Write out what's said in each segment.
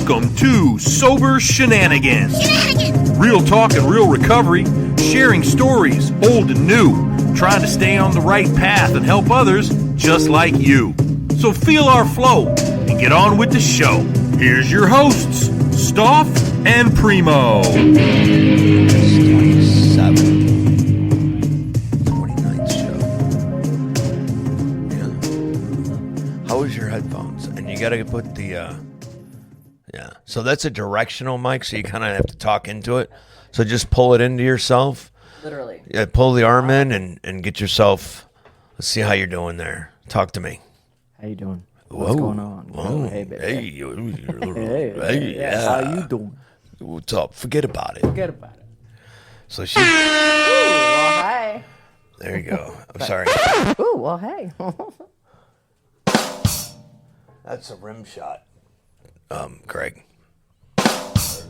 Welcome to Sober Shenanigans. Real talk and real recovery, sharing stories, old and new, trying to stay on the right path and help others just like you. So feel our flow and get on with the show. Here's your hosts, Stoff and Primo. 29th show. Yeah. How was your headphones? And you got to put the, So that's a directional mic, so you kind of have to talk into it. So just pull it into yourself. Literally. Yeah, pull the arm in and get yourself. Let's see how you're doing there. Talk to me. How you doing? What's going on? Whoa. Hey, baby. Hey, Hey, yeah. How you doing? What's up? Forget about it. Forget about it. So she. Ooh, well, hey. There you go. I'm sorry. Ooh, well, hey. That's a rim shot. Greg. I used to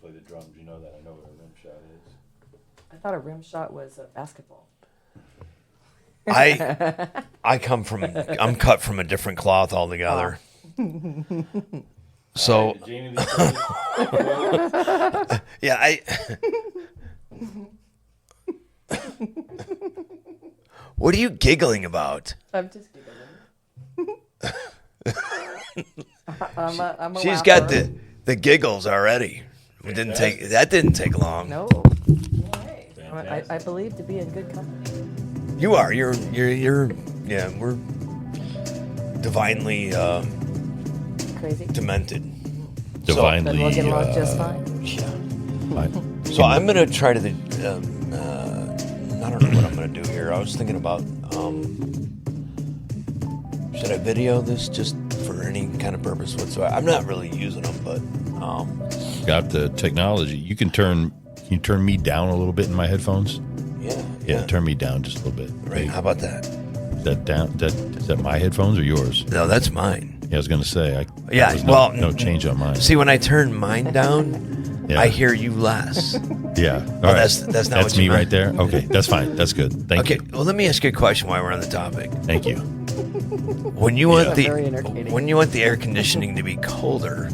play the drums. You know that. I know what a rim shot is. I thought a rim shot was a basketball. I'm cut from a different cloth altogether. So yeah, what are you giggling about? I'm just giggling. I'm a She's laugher. got the giggles already. That didn't take long. No. Hey. I believe to be in good company. You are. You're yeah, we're divinely Crazy. demented. Divinely. Then we'll get along just fine. So I'm gonna try to. I don't know what I'm gonna do here. I was thinking about. Should I video this just for any kind of purpose whatsoever? I'm not really using them, but. Got the technology. Can you turn me down a little bit in my headphones? Yeah. Turn me down just a little bit. Right. How about that? Is that down? Is that my headphones or yours? No, that's mine. Yeah, I was gonna say. No change on mine. See, when I turn mine down, Yeah. I hear you less. Yeah. All Oh, right. that's not what you me meant. right there. Okay, that's fine. That's good. Thank Okay. you. Well, let me ask you a question while we're on the topic. Thank you. When you want Very entertaining. when you want the air conditioning to be colder,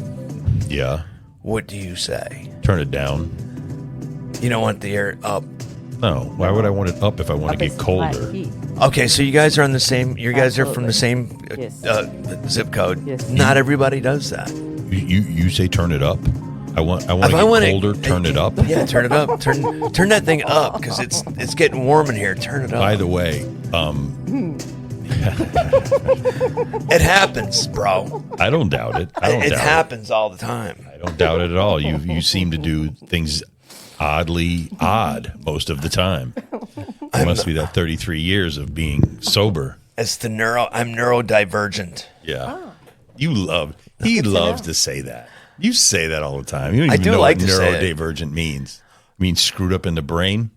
Yeah. what do you say? Turn it down. You don't want the air up. No. Why would I want it up if I want Up to is get flat colder? Oh, heat. Okay, so you guys are on the same. You guys are from the same Yes. zip code. Yes. Not everybody does that. You say turn it up. I want to If get I want colder. Turn it up. Yeah, turn it up. Turn that thing up because it's getting warm in here. Turn it up. By the way, It happens, bro. I don't doubt it. I don't It doubt happens all the time. I don't doubt it at all. You seem to do things oddly odd most of the time. It must be that 33 years of being sober. It's the I'm neurodivergent. Yeah. He loves to say that. You say that all the time. You don't I even do know like what to say it. neurodivergent means. It means screwed up in the brain?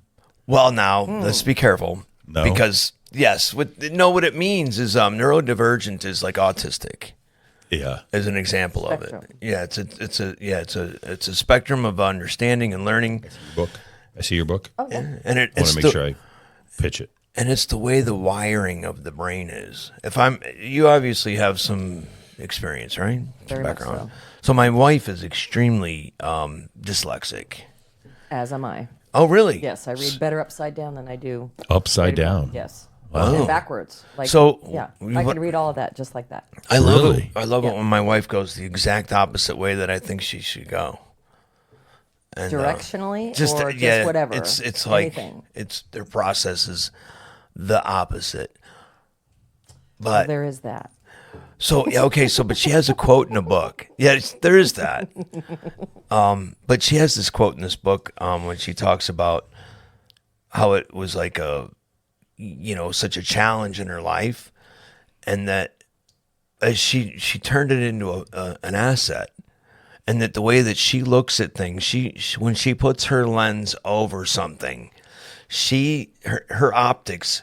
Well, now let's be careful. No? Because yes, what it means is neurodivergent is like autistic. Yeah. As an example of Spectrum. it. Yeah, it's a spectrum of understanding and learning. Book. I see your book. Oh, yeah. And I want to make sure I pitch it. And it's the way the wiring of the brain is. You obviously have some experience, right? Very much so. So my wife is extremely dyslexic. As am I. Oh, really? Yes, I read better upside down than I do. Upside down. Yes. Wow. And backwards. Like, So, yeah, you- I can read all of that just like that. I love Really? it. I love it Yeah. when my wife goes the exact opposite way that I think she should go. And, Directionally just or just whatever. It's like Anything. their process is the opposite. But There is that. so yeah, okay, but she has a quote in a book. Yeah, there is that. But she has this quote in this book when she talks about how it was like such a challenge in her life, and that as she turned it into an asset, and that the way that she looks at things, she when she puts her lens over something, her optics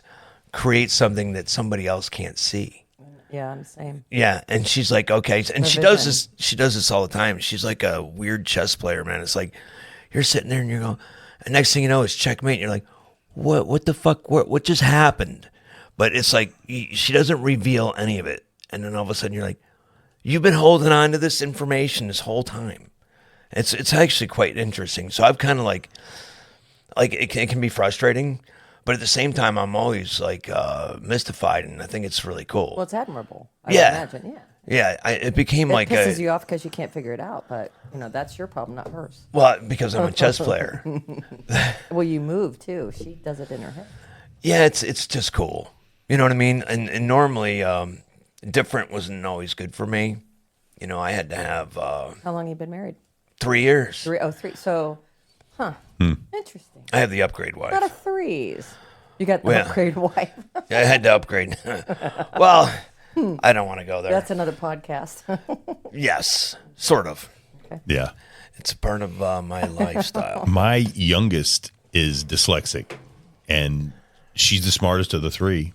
create something that somebody else can't see. Yeah, I'm the same. Yeah, and she's like, okay, and she does this. She does this all the time. She's like a weird chess player, man. It's like you're sitting there and you're going, and next thing you know, it's checkmate. And you're like, what the fuck? What just happened? But it's like she doesn't reveal any of it, and then all of a sudden you're like, you've been holding on to this information this whole time. It's actually quite interesting. So I've kind of like it can be frustrating, but at the same time, I'm always like mystified, and I think it's really cool. Well, it's admirable. I would imagine, yeah. Yeah, it became It like pisses you off because you can't figure it out, but that's your problem, not hers. Well, because I'm a chess player. Well, you move too. She does it in her head. Yeah, it's just cool. You know what I mean? And normally, different wasn't always good for me. I had to have. How long you been married? 3 years. 3. Oh, 3. So, interesting. I had the upgrade wife. A lot of 3s. You got the upgrade wife. Yeah, I had to upgrade. Well, I don't want to go there. That's another podcast. Yes, sort of. Okay. Yeah. It's a part of my lifestyle. My youngest is dyslexic, and she's the smartest of the 3.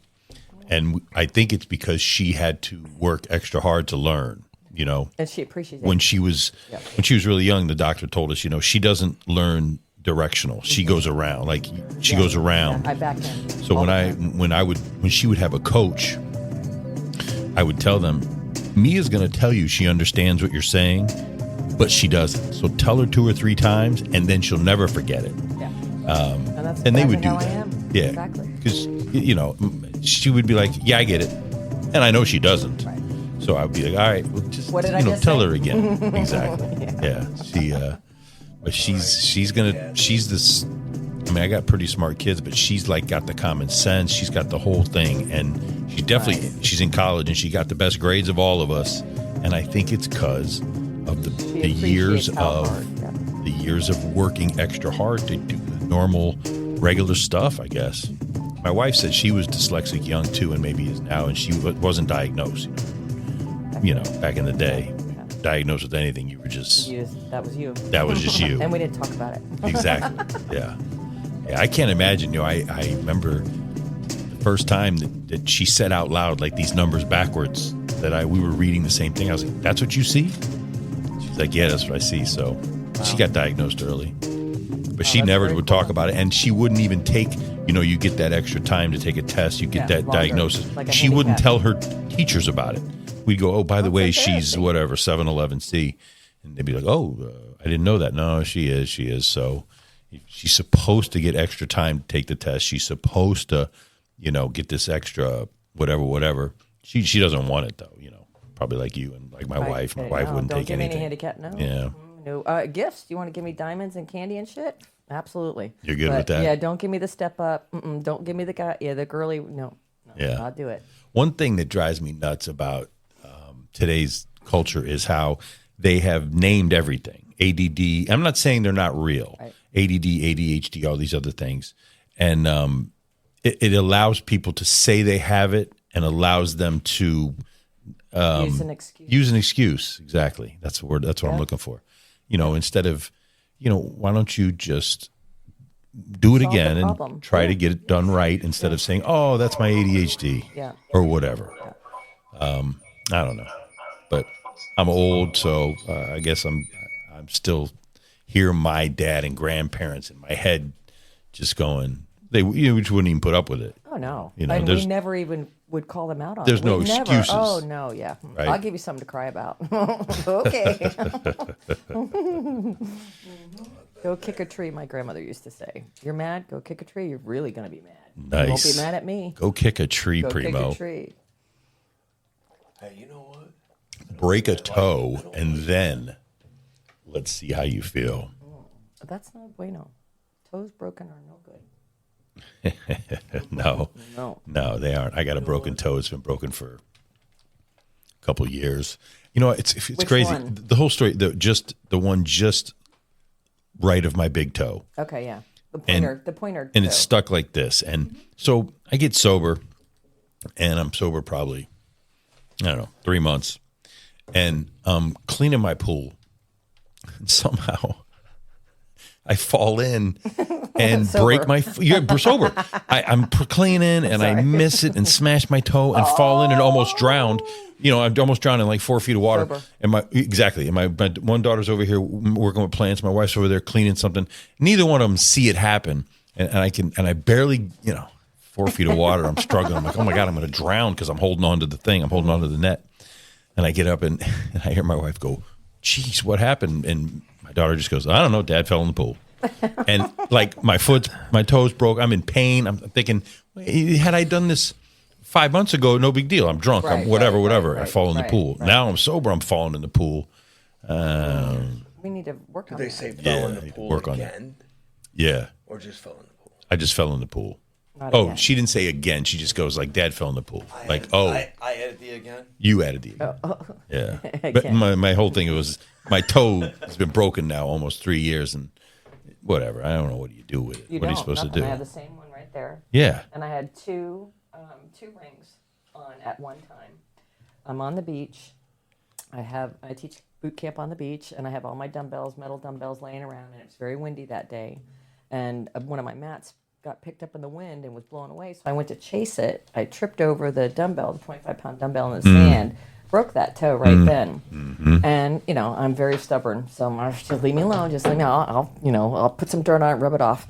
And I think it's because she had to work extra hard to learn. And she appreciates it. When she was really young, the doctor told us, she doesn't learn directional. She goes around, she goes around. I back in. So when she would have a coach, I would tell them, Mia's going to tell you she understands what you're saying, but she doesn't. So tell her 2 or 3 times, and then she'll never forget it. Yeah. And they would do how that. I am. Yeah, Exactly. because she would be like, "Yeah, I get it," and I know she doesn't. Right. So I'd be like, "All right, well, just What did I just tell say? her again." Exactly. Yeah. She, but she's this. I mean, I got pretty smart kids, but she's got the common sense. She's got the whole thing, and she definitely she's in college, and she got the best grades of all of us. And I think it's because of the years of working extra hard to do the normal, regular stuff. I guess my wife said she was dyslexic young too, and maybe is now, and she wasn't diagnosed. Back in the day, diagnosed with anything, you were just that was you. That was just you. And we didn't talk about it. Exactly. Yeah. I can't imagine. I remember the first time that she said out loud these numbers backwards. We were reading the same thing. I was like, "That's what you see?" She's like, "Yeah, that's what I see." So she got diagnosed early, but she never would talk about it, and she wouldn't even take. You get that extra time to take a test. You get that longer, diagnosis. like a She wouldn't handicap. tell her teachers about it. We'd go, "Oh, by the way, she's whatever 711C," and they'd be like, "Oh, I didn't know that." No, she is. So she's supposed to get extra time to take the test. She's supposed to, get this extra whatever. She doesn't want it though. Probably like you and like my wife. My wife wouldn't take Don't give me anything. any handicap. No. Yeah. No. Gifts? You want to give me diamonds and candy and shit? Absolutely. You're good with that? Yeah. Don't give me the step up. Don't give me the guy. Yeah. The girly. No. Yeah. I'll do it. One thing that drives me nuts about today's culture is how they have named everything. ADD. I'm not saying they're not real. Right. ADD, ADHD, all these other things. And it allows people to say they have it and allows them to Use an excuse. use an excuse. Exactly. That's the word. That's what I'm looking for. Instead of, why don't you just do it Solve the again problem. and try to get it done right instead of saying, "Oh, that's my ADHD," or whatever. I don't know, but I'm old, so I guess I'm still hear my dad and grandparents in my head just going. They just wouldn't even put up with it. Oh no. And we never even would call them out on there's it. no We never. excuses. Oh no, yeah. Right? I'll give you something to cry about. Okay. Go kick a tree, my grandmother used to say. You're mad? Go kick a tree. You're really gonna be mad. Nice. You won't be mad at me. Go kick a tree, Go Primo. kick a tree. Hey, you know what? Break a toe, and then let's see how you feel. That's not bueno. Toes broken are no good. No, No. they aren't. I got a broken toe. It's been broken for a couple of years. It's Which crazy. one? The whole story. The one just right of my big toe, Okay, yeah. The pointer. and it's stuck like this. And so I get sober, and I'm sober probably, I don't know, 3 months, and cleaning my pool, and somehow I fall in and break my you're sober. I'm cleaning and I miss it and smash my toe and fall in and almost drowned. I'm almost drowned in 4 feet of water. Sober. And my one daughter's over here working with plants. My wife's over there cleaning something. Neither one of them see it happen. And I barely 4 feet of water. I'm struggling. I'm like, oh my God, I'm going to drown because I'm holding on to the thing. I'm holding on to the net. And I get up and I hear my wife go, "Geez, what happened?" And my daughter just goes, "I don't know. Dad fell in the pool." And like my toes broke. I'm in pain. I'm thinking, had I done this 5 months ago, no big deal. I'm drunk. Right, I'm whatever. right, I fall in the pool. right. Now I'm sober. I'm falling in the pool. We need to work on They that. say Yeah, fell I in the need to pool work on again, Yeah. or just fell in the pool. I just fell in the pool. Not Oh, again. she didn't say again. She just goes like, "Dad fell in the pool." Like, I added the again. you added the yeah. But Again. my whole thing was my toe has been broken now almost 3 years, and whatever. I don't know what do you do with it. You What are you don't, supposed nothing. to do? I have the same one right there. Yeah. And I had two rings on at one time. I'm on the beach. I teach boot camp on the beach, and I have all my metal dumbbells laying around, and it's very windy that day. And one of my mats got picked up in the wind and was blown away, so I went to chase it. I tripped over the 25-pound dumbbell in the sand, broke that toe right then. And, I'm very stubborn, so I'm just leave me alone, just leave me I'll put some dirt on it, rub it off.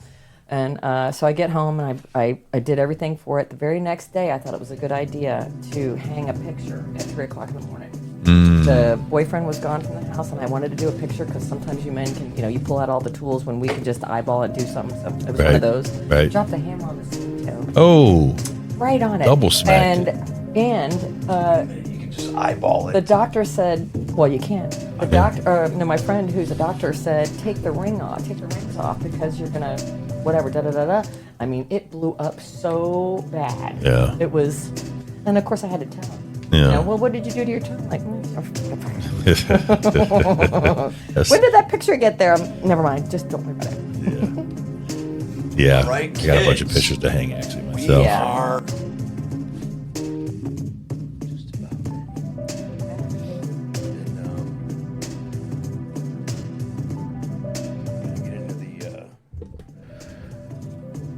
And so I get home, and I did everything for it. The very next day, I thought it was a good idea to hang a picture at 3 o'clock in the morning. The boyfriend was gone from the house, and I wanted to do a picture because sometimes you men can, you pull out all the tools when we can just eyeball it, do something. So it was one of those. Right. Dropped the hammer on the seat toe. Oh, Right on it. Double smacked And You can just eyeball it. the doctor said, well, you can't. The doctor, my friend who's a doctor said, take the rings off because you're gonna, whatever, da-da-da-da. I mean, it blew up so bad. Yeah. It was, and of course I had to tell him. Yeah. Well, what did you do to your toe? Like, that's, when did that picture get there? Never mind. Just don't worry about it. yeah. Right, I got a bunch of kids. pictures to hang actually myself. Yeah. Are get into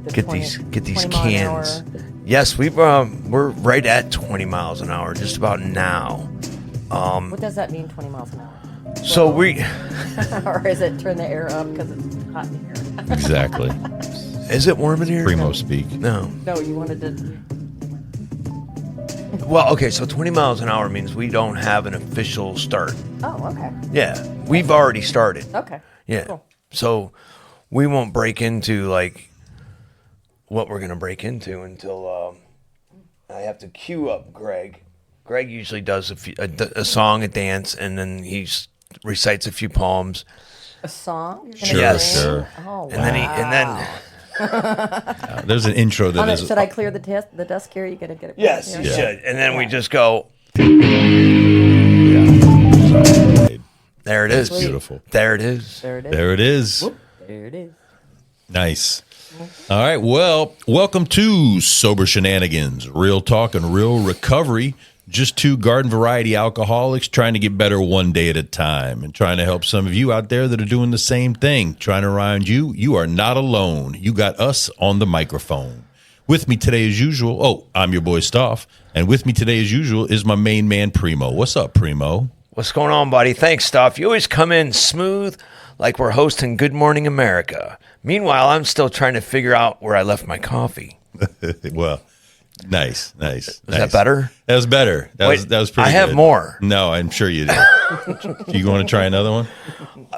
The get 20 these 20 mile an cans. hour. Yes, we're right at 20 miles an hour, just about now. What does that mean, 20 miles an hour? So we Or is it turn the air up because it's hot in here? Exactly. is it warm in here? Primo speak. No. No, you wanted to. Well, okay, so 20 miles an hour means we don't have an official start. Oh, okay. Yeah, we've already started. Okay. Yeah. Cool. So we won't break into like what we're gonna break into until I have to cue up Greg. Greg usually does a song, a dance, and then he recites a few poems. A song? You're gonna Sure, Yes. sure. Oh, And then There's an intro that is. Should I clear the desk here? You gotta get it. yes, here? you should. And then we just go. There it is. That's beautiful. There it is. There it is. There it is. There it is. Nice. All right. Well, welcome to Sober Shenanigans, real talk and real recovery. Just two garden variety alcoholics trying to get better one day at a time and trying to help some of you out there that are doing the same thing. Trying to remind you, you are not alone. You got us on the microphone. With me today as usual, I'm your boy Stoff. And with me today as usual is my main man, Primo. What's up, Primo? What's going on, buddy? Thanks, Stuff. You always come in smooth like we're hosting Good Morning America. Meanwhile, I'm still trying to figure out where I left my coffee. Well, nice. Is that better? That was better. That was pretty I have good. more. No, I'm sure you do. You want to try another one?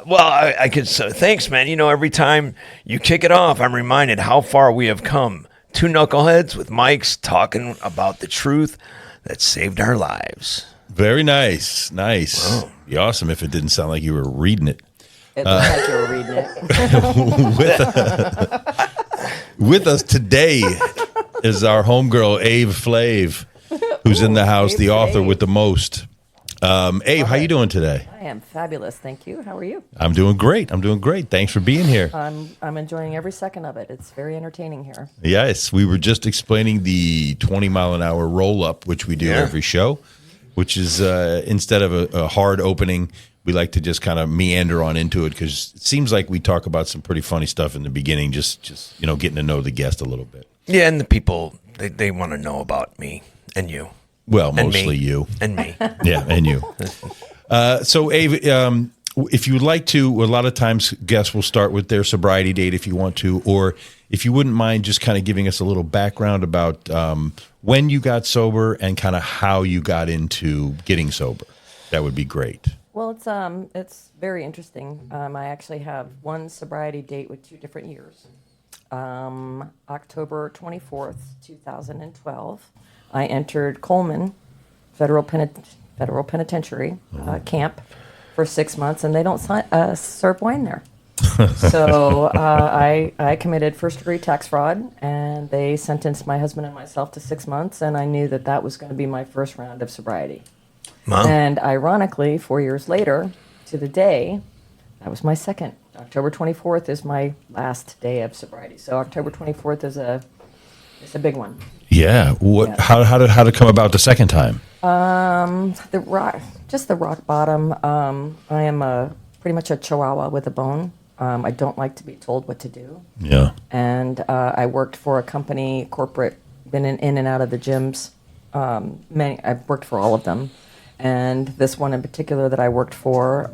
Well, I could. So thanks, man. You know, every time you kick it off, I'm reminded how far we have come. Two knuckleheads with mics talking about the truth that saved our lives. Very nice. Nice. Wow. Be awesome if it didn't sound like you were reading it. It looked like you were reading it. With us today is our homegirl, AVE Flav, who's in the house, the author with the most. AVE, how you doing today? I am fabulous, thank you. How are you? I'm doing great. Thanks for being here. I'm enjoying every second of it. It's very entertaining here. Yes, we were just explaining the 20-mile-an-hour roll-up, which we do every show, which is instead of a hard opening, we like to just kind of meander on into it because it seems like we talk about some pretty funny stuff in the beginning, just getting to know the guest a little bit. Yeah, and the people, they want to know about me and you. Well, And mostly me. you. And me. Yeah, and you. So, Ave, if you would like to, a lot of times guests will start with their sobriety date if you want to, or if you wouldn't mind just kind of giving us a little background about when you got sober and kind of how you got into getting sober. That would be great. Well, it's very interesting. I actually have one sobriety date with 2 different years. October 24th, 2012, I entered Coleman Federal Penitentiary camp for 6 months, and they don't serve wine there. So I committed first-degree tax fraud, and they sentenced my husband and myself to 6 months, and I knew that was going to be my first round of sobriety. Wow. And ironically, 4 years later, to the day, that was my second. October 24th is my last day of sobriety. So October 24th is a big one. Yeah. What? Yeah. How did it come about the second time? The rock bottom. I am pretty much a chihuahua with a bone. I don't like to be told what to do. Yeah. And I worked for a company, corporate, been in and out of the gyms. I've worked for all of them. And this one in particular that I worked for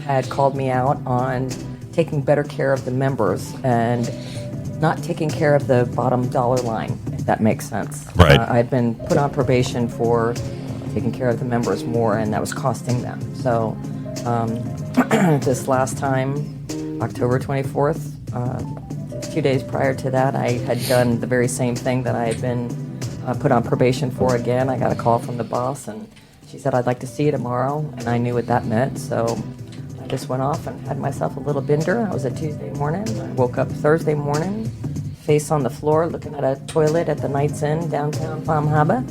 had called me out on taking better care of the members and not taking care of the bottom dollar line, if that makes sense. Right. I'd been put on probation for taking care of the members more, and that was costing them. So this last time, October 24th, 2 days prior to that, I had done the very same thing that I had been put on probation for again. I got a call from the boss, and she said, I'd like to see you tomorrow, and I knew what that meant, so I just went off and had myself a little bender. It was a Tuesday morning. I woke up Thursday morning, face on the floor, looking at a toilet at the Knights Inn downtown Palm Harbor.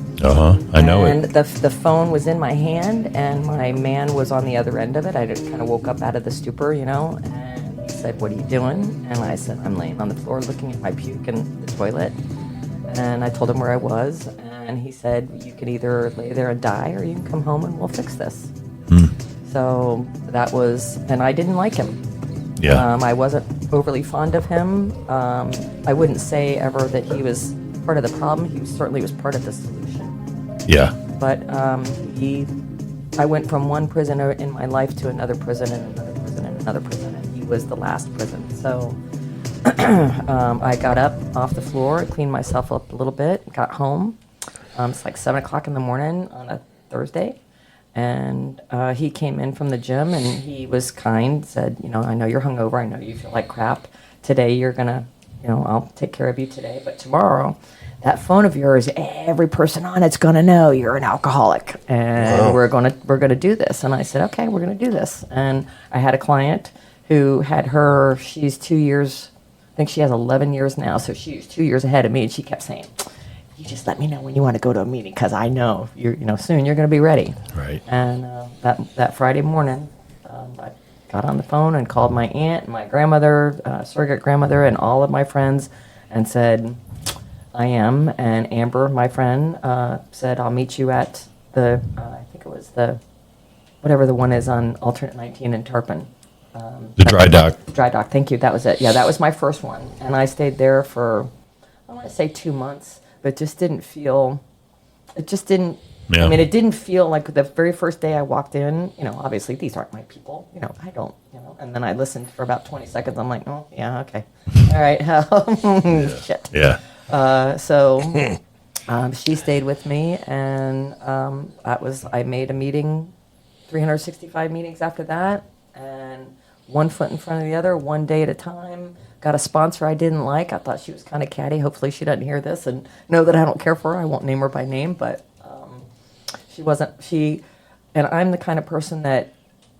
I know and it. the phone was in my hand, and my man was on the other end of it. I just kind of woke up out of the stupor, and he said, what are you doing? And I said, I'm laying on the floor looking at my puke in the toilet. And I told him where I was, and he said, you can either lay there and die, or you can come home and we'll fix this. So that was, and I didn't like him. Yeah. I wasn't overly fond of him. I wouldn't say ever that he was part of the problem. He certainly was part of the solution. Yeah. But I went from one prisoner in my life to another prison and another prison and another prison, and he was the last prison. So I got up off the floor, cleaned myself up a little bit, got home. It's like 7 o'clock in the morning on a Thursday. And he came in from the gym, and he was kind, said, I know you're hungover. I know you feel like crap. Today you're going to, I'll take care of you today. But tomorrow, that phone of yours, every person on it's going to know you're an alcoholic. And we're going to do this. And I said, okay, we're going to do this. And I had a client who had she's 2 years, I think she has 11 years now. So she's 2 years ahead of me. And she kept saying, you just let me know when you want to go to a meeting, because I know soon you're going to be ready. Right. And that Friday morning, I got on the phone and called my aunt and my grandmother, surrogate grandmother, and all of my friends, and said, I am. And Amber, my friend, said, I'll meet you at I think it was whatever the one is on Alternate 19 in Tarpon. The dry dock. Dry dock, thank you. That was it. Yeah, that was my first one. And I stayed there for, I want to say 2 months. But it just didn't. Yeah. I mean, it didn't feel like the very first day I walked in, obviously these aren't my people, I don't, and then I listened for about 20 seconds. I'm like, oh, yeah, okay. All right. Shit. Yeah. So she stayed with me, and I made a meeting, 365 meetings after that, and one foot in front of the other, one day at a time. Got a sponsor I didn't like. I thought she was kind of catty. Hopefully she doesn't hear this and know that I don't care for her. I won't name her by name, but she wasn't. And I'm the kind of person that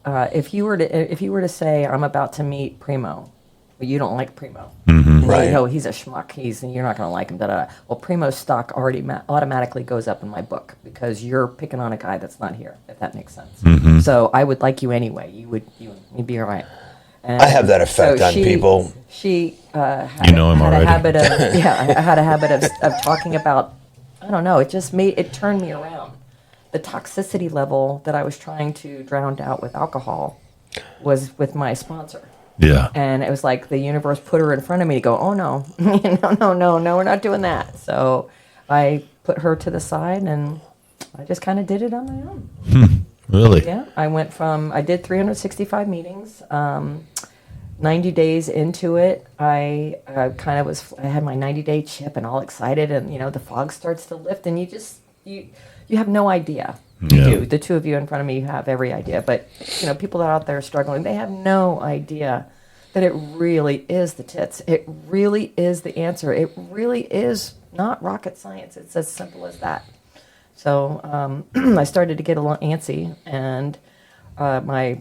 if you were to say I'm about to meet Primo, but you don't like Primo, Right. He's a schmuck. You're not going to like him. Well, Primo's stock already automatically goes up in my book because you're picking on a guy that's not here. If that makes sense. So I would like you anyway. You'd be all right. And I have that effect on people. She had, him had already. a habit of I had a habit of talking about, I don't know, it turned me around. The toxicity level that I was trying to drown out with alcohol was with my sponsor. Yeah. And it was like the universe put her in front of me to go, oh no, no, we're not doing that. So I put her to the side, and I just kind of did it on my own. Really? Yeah, I did 365 meetings. 90 days into it, I had my 90-day chip and all excited, and the fog starts to lift, and you have no idea. You Yeah. do. The two of you in front of me have every idea. But, people that are out there struggling, they have no idea that it really is the tits. It really is the answer. It really is not rocket science. It's as simple as that. So I started to get a little antsy, and my...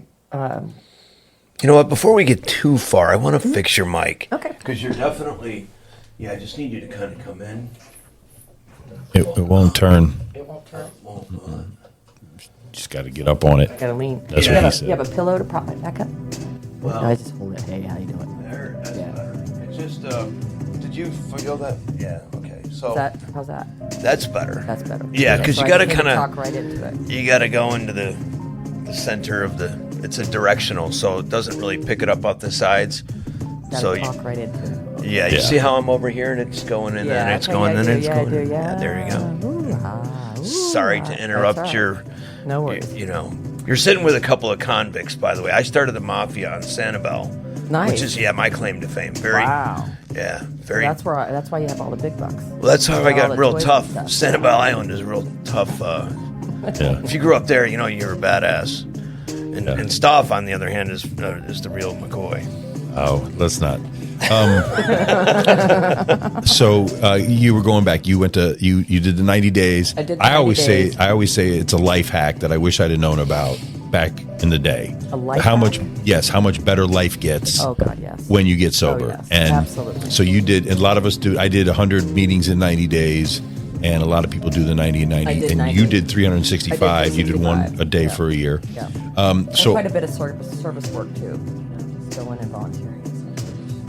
You know what? Before we get too far, I want to fix your mic. Okay. Because you're definitely... Yeah, I just need you to kind of come in. It won't turn. It won't turn. Just got to get up on it. Gotta lean. That's you what have he said. You have a pillow to prop it back up? Well, I just hold it. Hey, how you doing? there, that's Yeah. better. It's just, did you feel that? Yeah, okay. So How's that? that's better. That's better. Yeah, because So you I got to just need kind talk of, right into it. you got to go into the center of the, it's a directional, so it doesn't really pick it up off the sides. Gotta So talk right into it. Yeah, you Yeah. see how I'm over here and it's going in and it's going in and it's going in. Yeah, there you go. Sorry to interrupt That's all your, right. No worries. you're sitting with a couple of convicts, by the way. I started the mafia on Sanibel, Nice. which is my claim to fame. Very, Wow. yeah, very. That's why you have all the big bucks. Well, that's how I all got the real toys tough. and stuff. Sanibel Island is real tough. Yeah. If you grew up there, you're a badass. And Staff, on the other hand, is the real McCoy. Oh, let's not. So you were going back. You went to you did the 90 days. I did the 90 days. I always say it's a life hack that I wish I'd have known about back in the day. A life how hack? how much better life gets Oh God, yes. when you get sober. yes, and absolutely. so you did, and a lot of us do. I did 100 meetings in 90 days. And a lot of people do the 90 and 90. I did And 90. you did 365. You did one 365, a day yeah. for a year. Yeah. So and quite a bit of service work too. Just going and volunteering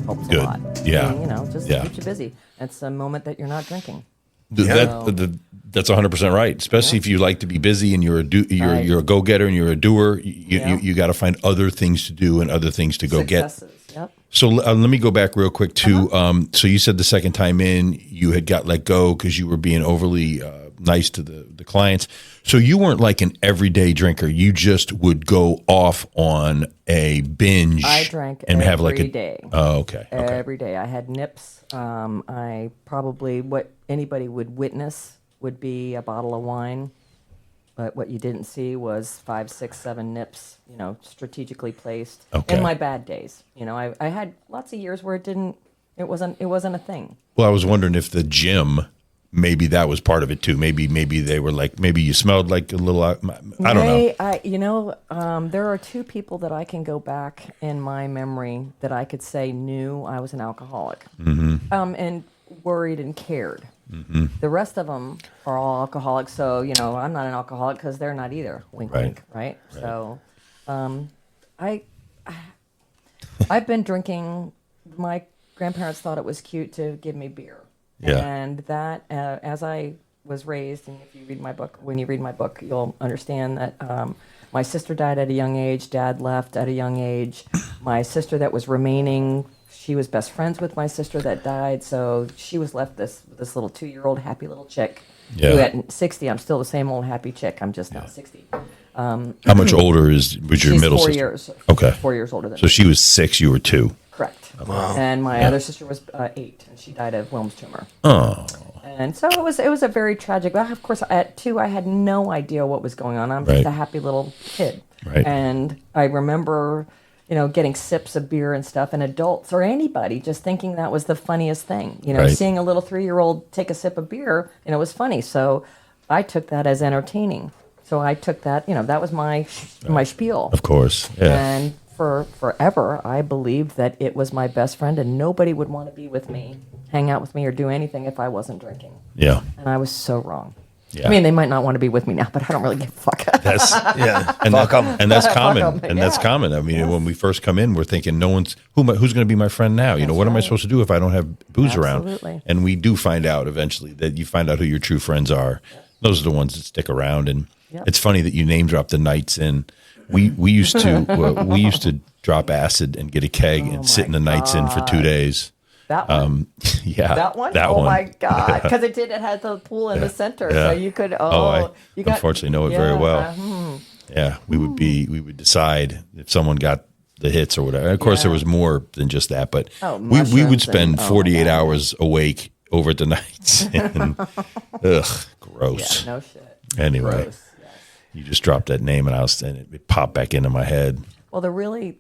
helps Good. a lot. Yeah. And, just Yeah. keeps you busy. It's a moment that you're not drinking. That's 100% right. Especially if you like to be busy and you're a go getter and you're a doer. You got to find other things to do and other things to go get. Successes. Yep. So let me go back real quick to. So you said the second time in you had got let go because you were being overly nice to the clients. So you weren't like an everyday drinker. You just would go off on a binge. I drank and have like every a day. Oh, okay. Every day. I had nips. I probably, what anybody would witness would be a bottle of wine. But what you didn't see was 5, 6, 7 nips, strategically placed Okay. in my bad days. I had lots of years where it wasn't a thing. Well, I was wondering if the gym, maybe that was part of it too. Maybe they were like, maybe you smelled like a little. I don't know. There are two people that I can go back in my memory that I could say knew I was an alcoholic, and worried and cared. The rest of them are all alcoholics, so I'm not an alcoholic because they're not either. Wink, Right. wink, right? So, I've been drinking. My grandparents thought it was cute to give me beer, Yeah. and that as I was raised, and if you read my book, when you read my book, you'll understand that my sister died at a young age. Dad left at a young age. My sister that was remaining, she was best friends with my sister that died, so she was left this little 2-year-old happy little chick. Yeah. Who at 60, I'm still the same old happy chick. I'm just now 60. How much older was your She's middle 4 sister? years. Okay. 4 years older than So me. she was 6, you were 2. Correct. And my other sister was 8, and she died of Wilms tumor. Oh, And so it was a very tragic. Well, of course, at 2, I had no idea what was going on. I'm Right. just a happy little kid. Right. And I remember, getting sips of beer and stuff, and adults or anybody just thinking that was the funniest thing. Right. Seeing a little 3-year-old take a sip of beer, was funny. So I took that as entertaining. So I took that, that was my spiel. of course. Yeah. And for forever, I believed that it was my best friend, and nobody would want to be with me, hang out with me, or do anything if I wasn't drinking. Yeah. And I was so wrong. Yeah. I mean, they might not want to be with me now, but I don't really give a fuck. That's Yeah. and, Fuck 'em. and that's Fuck common. 'em, And that's yeah. common. I mean, when we first come in, we're thinking, who's going to be my friend now? What am I right. supposed to do if I don't have booze Absolutely. around? And we do find out eventually that you find out who your true friends are. Those are the ones that stick around. And Yep. it's funny that you name drop the nights in. We used to drop acid and get a keg and sit in the nights in for 2 days. That one? Yeah, That one? That Oh one. my God. Because it had the pool in the center. Yeah. So you could, I you got, unfortunately know it very well. uh, Yeah, we would decide if someone got the hits or whatever. Of course, there was more than just that, but we mushrooms would spend and- 48 hours awake over the nights. And, ugh, gross. Yeah, no shit. Anyway, Gross. You just dropped that name, and it popped back into my head. Well,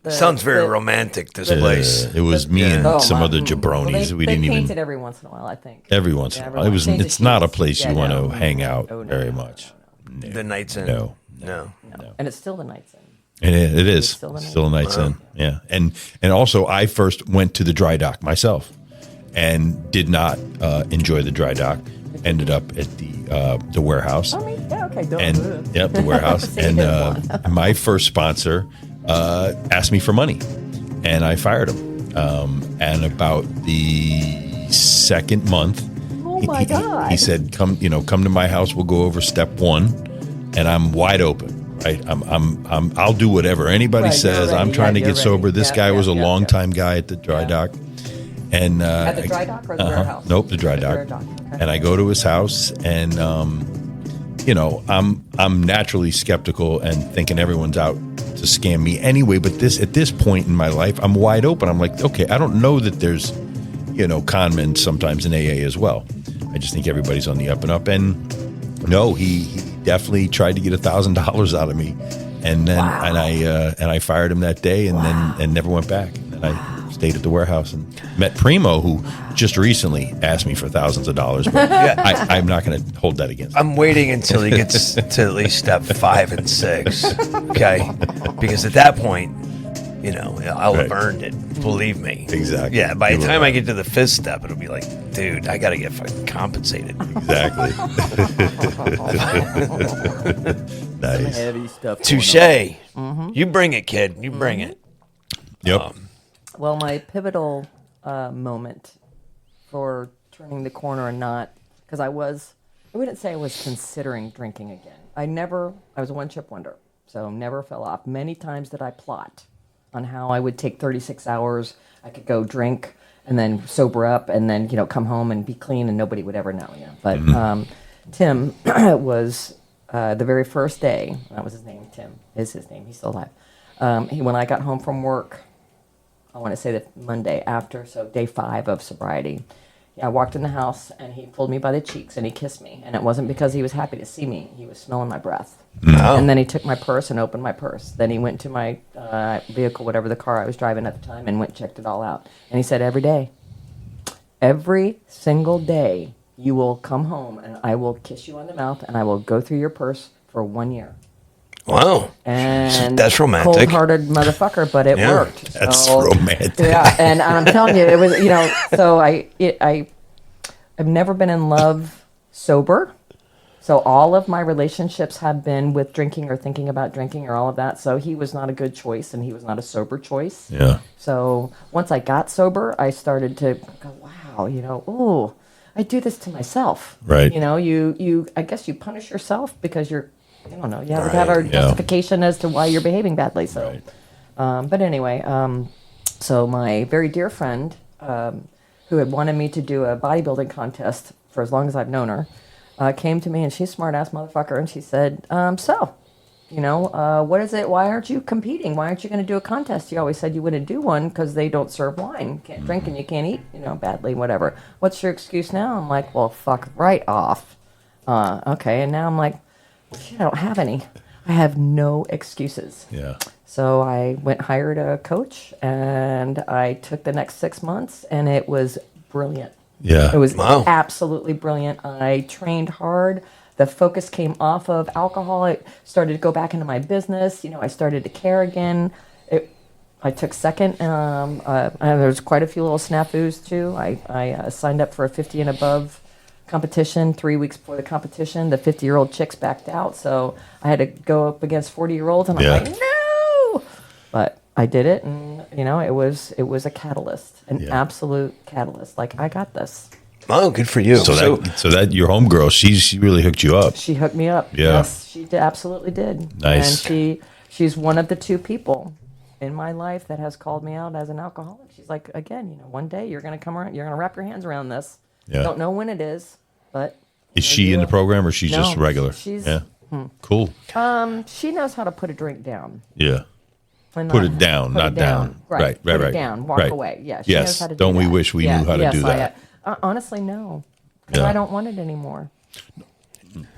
sounds very romantic. This place. It was me and some other jabronis. Well, we they didn't painted even every once in a while, I think. every once in a while. It's not a place you want to hang out very much. No. The Night's Inn. No. And it's still the Night's Inn. And it is still still a Night's Inn. Yeah, and also I first went to the dry dock myself, and did not enjoy the dry dock. Ended up at the warehouse. I mean, yeah, okay, don't. And the warehouse. And my first sponsor asked me for money, and I fired him. And about the second month, Oh my God. he said, "Come to my house. We'll go over step 1," and I'm wide open. Right, I'll do whatever anybody Right, says. you're ready. I'm trying to You're get sober. ready. This guy was a longtime guy at the dry dock, and At the dry dock or the warehouse? Nope, the dry dock. Okay. And I go to his house, and I'm naturally skeptical and thinking everyone's out to scam me anyway. But at this point in my life, I'm wide open. I'm like, okay, I don't know that there's con men sometimes in AA as well. I just think everybody's on the up and up. And no, he definitely tried to get $1,000 out of me, and then and I fired him that day, and never went back. And I stayed at the warehouse and met Primo, who just recently asked me for thousands of dollars. But I'm not going to hold that against him. I'm waiting until he gets to at least step 5 and 6. Okay, because at that point, I'll have earned it. Believe me. Exactly. Yeah. By the time I get to the 5th step, it'll be like, dude, I got to get fucking compensated. Exactly. Nice. Heavy stuff. Touche. You bring it, kid. You bring it. Yep. Well, my pivotal moment for turning the corner and not, because I wouldn't say I was considering drinking again. I was a one-chip wonder, so never fell off. Many times did I plot on how I would take 36 hours, I could go drink and then sober up and then, come home and be clean and nobody would ever know, But Tim was the very first day, that was his name, Tim is his name, he's still alive. When I got home from work, I want to say the Monday after, so day 5 of sobriety, I walked in the house and he pulled me by the cheeks and he kissed me. And it wasn't because he was happy to see me. He was smelling my breath. Oh. And then he took my purse and opened my purse. Then he went to my vehicle, whatever the car I was driving at the time, and went and checked it all out. And he said, every single day, you will come home and I will kiss you on the mouth and I will go through your purse for 1 year. Wow. And that's romantic. Cold-hearted motherfucker, but it worked. That's romantic. Yeah, and I'm telling you, it was, so I've never been in love sober. So all of my relationships have been with drinking or thinking about drinking or all of that. So he was not a good choice and he was not a sober choice. Yeah. So once I got sober, I started to go, wow, I do this to myself. Right. I guess you punish yourself because you have to have a justification as to why you're behaving badly. So, but anyway, so my very dear friend, who had wanted me to do a bodybuilding contest for as long as I've known her, came to me, and she's a smart-ass motherfucker, and she said, what is it? Why aren't you competing? Why aren't you going to do a contest? You always said you wouldn't do one because they don't serve wine. You can't drink and you can't eat, badly, whatever. What's your excuse now? I'm like, well, fuck right off. Okay, and now I'm like, shit, I don't have any. I have no excuses. Yeah. So I hired a coach, and I took the next 6 months, and it was brilliant. Yeah. It was absolutely brilliant. I trained hard. The focus came off of alcohol. It started to go back into my business. I started to care again. I took second. And there was quite a few little snafus, too. I signed up for a 50 and above competition 3 weeks before the competition. The 50-year-old chicks backed out, so I had to go up against 40-year-olds, and I'm like, no! But I did it, and it was a catalyst, an absolute catalyst. Like, I got this. Oh, good for you. So that your homegirl, she really hooked you up. She hooked me up. Yeah. Yes, she absolutely did. Nice. And she's one of the 2 people in my life that has called me out as an alcoholic. She's like, again, one day you're going to come around, you're going to wrap your hands around this. Yeah. Don't know when it is, but Is she in the program, or she's just regular? She's Cool. She knows how to put a drink down. Yeah. And Put it down, not down. Right. Put it down. Walk Right. away. Yeah. She Yes. knows how to do Don't we that. wish we knew how to do that? Honestly, no. 'Cause Yeah. I don't want it anymore.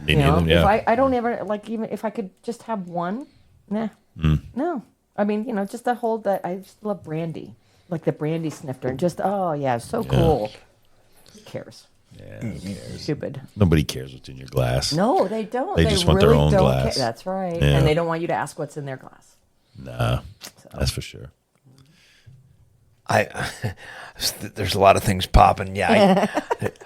Me neither, If yeah. I don't ever like, even if I could just have one, no. I mean, just the whole that I just love brandy, like the brandy snifter, and just so cool. Who cares? Yeah, who cares? Stupid. Nobody cares what's in your glass. No, they don't. They just want their really own don't glass. Care. That's right. Yeah. And they don't want you to ask what's in their glass. Nah, that's for sure. There's a lot of things popping. Yeah,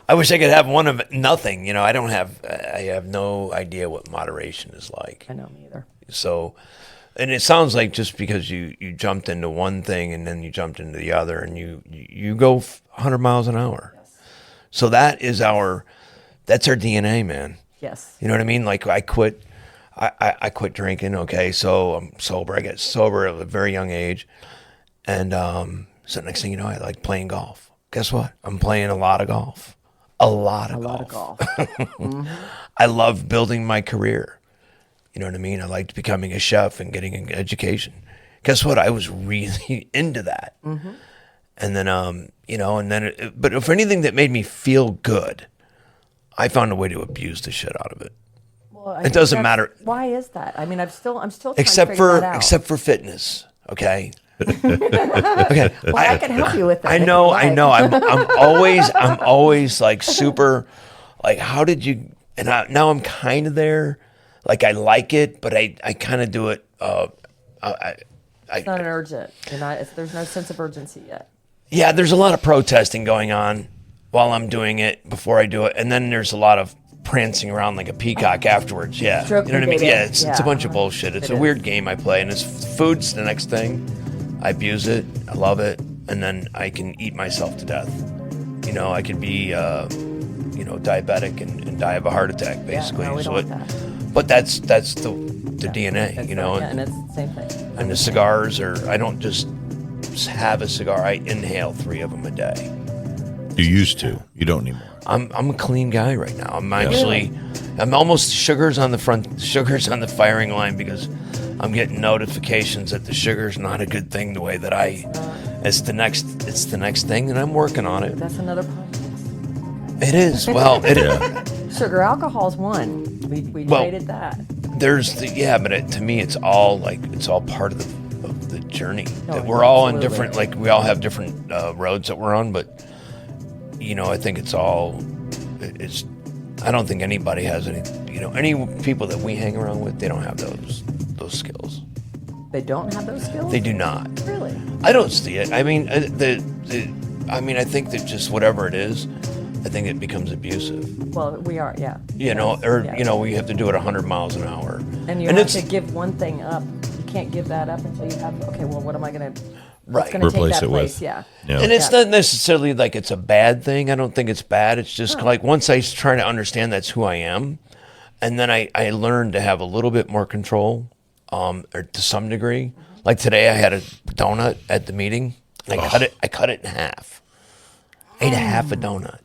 I wish I could have one of nothing. I don't have. I have no idea what moderation is like. I know, me either. So, and it sounds like just because you jumped into one thing and then you jumped into the other, and you go 100 miles an hour. Yes. So that's our DNA, man. Yes. You know what I mean? Like I quit drinking. Okay, so I'm sober. I got sober at a very young age, and so next thing you know, I like playing golf. Guess what? I'm playing a lot of golf. A lot of golf. Mm-hmm. I love building my career. You know what I mean? I liked becoming a chef and getting an education. Guess what? I was really into that. Mm-hmm. And then, but if anything that made me feel good, I found a way to abuse the shit out of it. Well, It doesn't matter. Why is that? I mean, I'm still trying to Except figure that out. for fitness. Okay. Well, I can help you with that. I if you know. like. I'm always like super, like, how did you? And now I'm kind of there. Like I like it, but I kind of do it. It's not an urgent. There's no sense of urgency yet. Yeah, there's a lot of protesting going on while I'm doing it before I do it, and then there's a lot of prancing around like a peacock afterwards. Yeah, Stroke you know what I mean? baby. Yeah, it's a bunch of Yeah. bullshit. It's It a is. weird game I play, and food's the next thing. I abuse it. I love it, and then I can eat myself to death. I could be, diabetic and die of a heart attack, basically. Yeah, no, we don't want that. But that's the DNA, That's and it's the same thing. And the cigars I don't just have a cigar. I inhale 3 of them a day. You used to. You don't anymore. I'm a clean guy right now. I'm almost sugars on the firing line because I'm getting notifications that the sugar's not a good thing the way that it's the next thing, and I'm working on it. That's another podcast. It is. Well, Sugar alcohol's one. We traded that. But to me, it's all part of the journey. No, That we're all in absolutely. different, like we all have different roads that we're on, but I think it's I don't think anybody has any people that we hang around with, they don't have those skills. They don't have those skills? They do not. Really? I don't see it. I mean, I think that just whatever it is, I think it becomes abusive. Well, we are, yeah. We have to do it 100 miles an hour. And you have to give one thing up. You can't give that up until you have, okay, well, what am I going to... Right. What's going to take Replace that it with. place? Yeah. Yeah. And it's not necessarily like it's a bad thing. I don't think it's bad. It's just like once I try to understand that's who I am, and then I learned to have a little bit more control, or to some degree. Like today, I had a donut at the meeting. And I cut it in half. Ate a half a donut.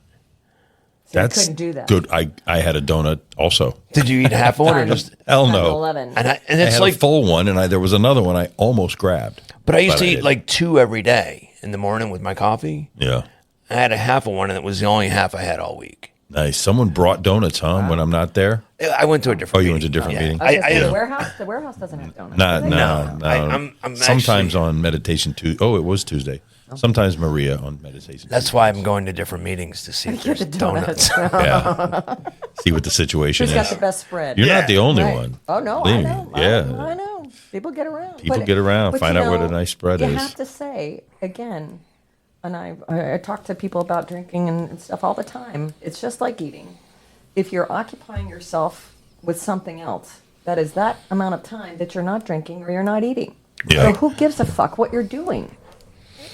So That's you couldn't do that. good. I had a donut also. Did you eat half one or just? Hell Time no. 11. And I it's had like, a full one, and there was another one I almost grabbed. but I used to eat didn't. like 2 every day in the morning with my coffee. Yeah. I had a half of one, and it was the only half I had all week. Nice. Someone brought donuts, huh? When I'm not there. I went to a different. Oh, you went to a different meeting? I was gonna say, I- the warehouse doesn't have donuts. No, do they? no. I'm Sometimes actually- on meditation Tuesday. Oh, it was Tuesday. Sometimes Maria on meditation. That's why I'm going to different meetings to see if Get there's the donuts. donuts. Yeah. See what the situation Who's is. got the best spread? You're Yeah. not the only Right. one. Oh, no, I Believe me. know. Yeah. I know. People get around. People get around, find you out where the nice spread you is. have to say, again, and I talk to people about drinking and stuff all the time. It's just like eating. If you're occupying yourself with something else, that is that amount of time that you're not drinking or you're not eating. Yeah. So who gives a fuck what you're doing?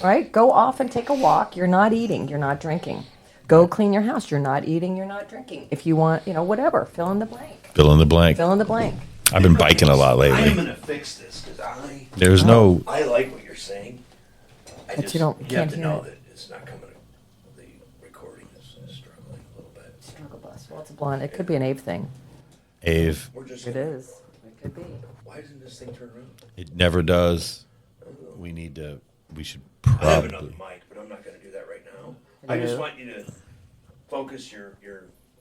Right? Go off and take a walk. You're not eating. You're not drinking. Go clean your house. You're not eating. You're not drinking. If you want, whatever, fill in the blank. Fill in the blank. Fill in the blank. I've been biking a lot I am lately. going to fix this because There's no. I like what you're saying. But you don't- you can't have to hear know it. that it's not coming. The recording is struggling a little bit. Struggle bus. Well, it's a blonde. It could be an AVE thing. Ave. We're just. It is. It could be. Why doesn't this thing turn around? It never does. We should I have another probably. mic, but I'm not going to do that right now. I just want you to focus your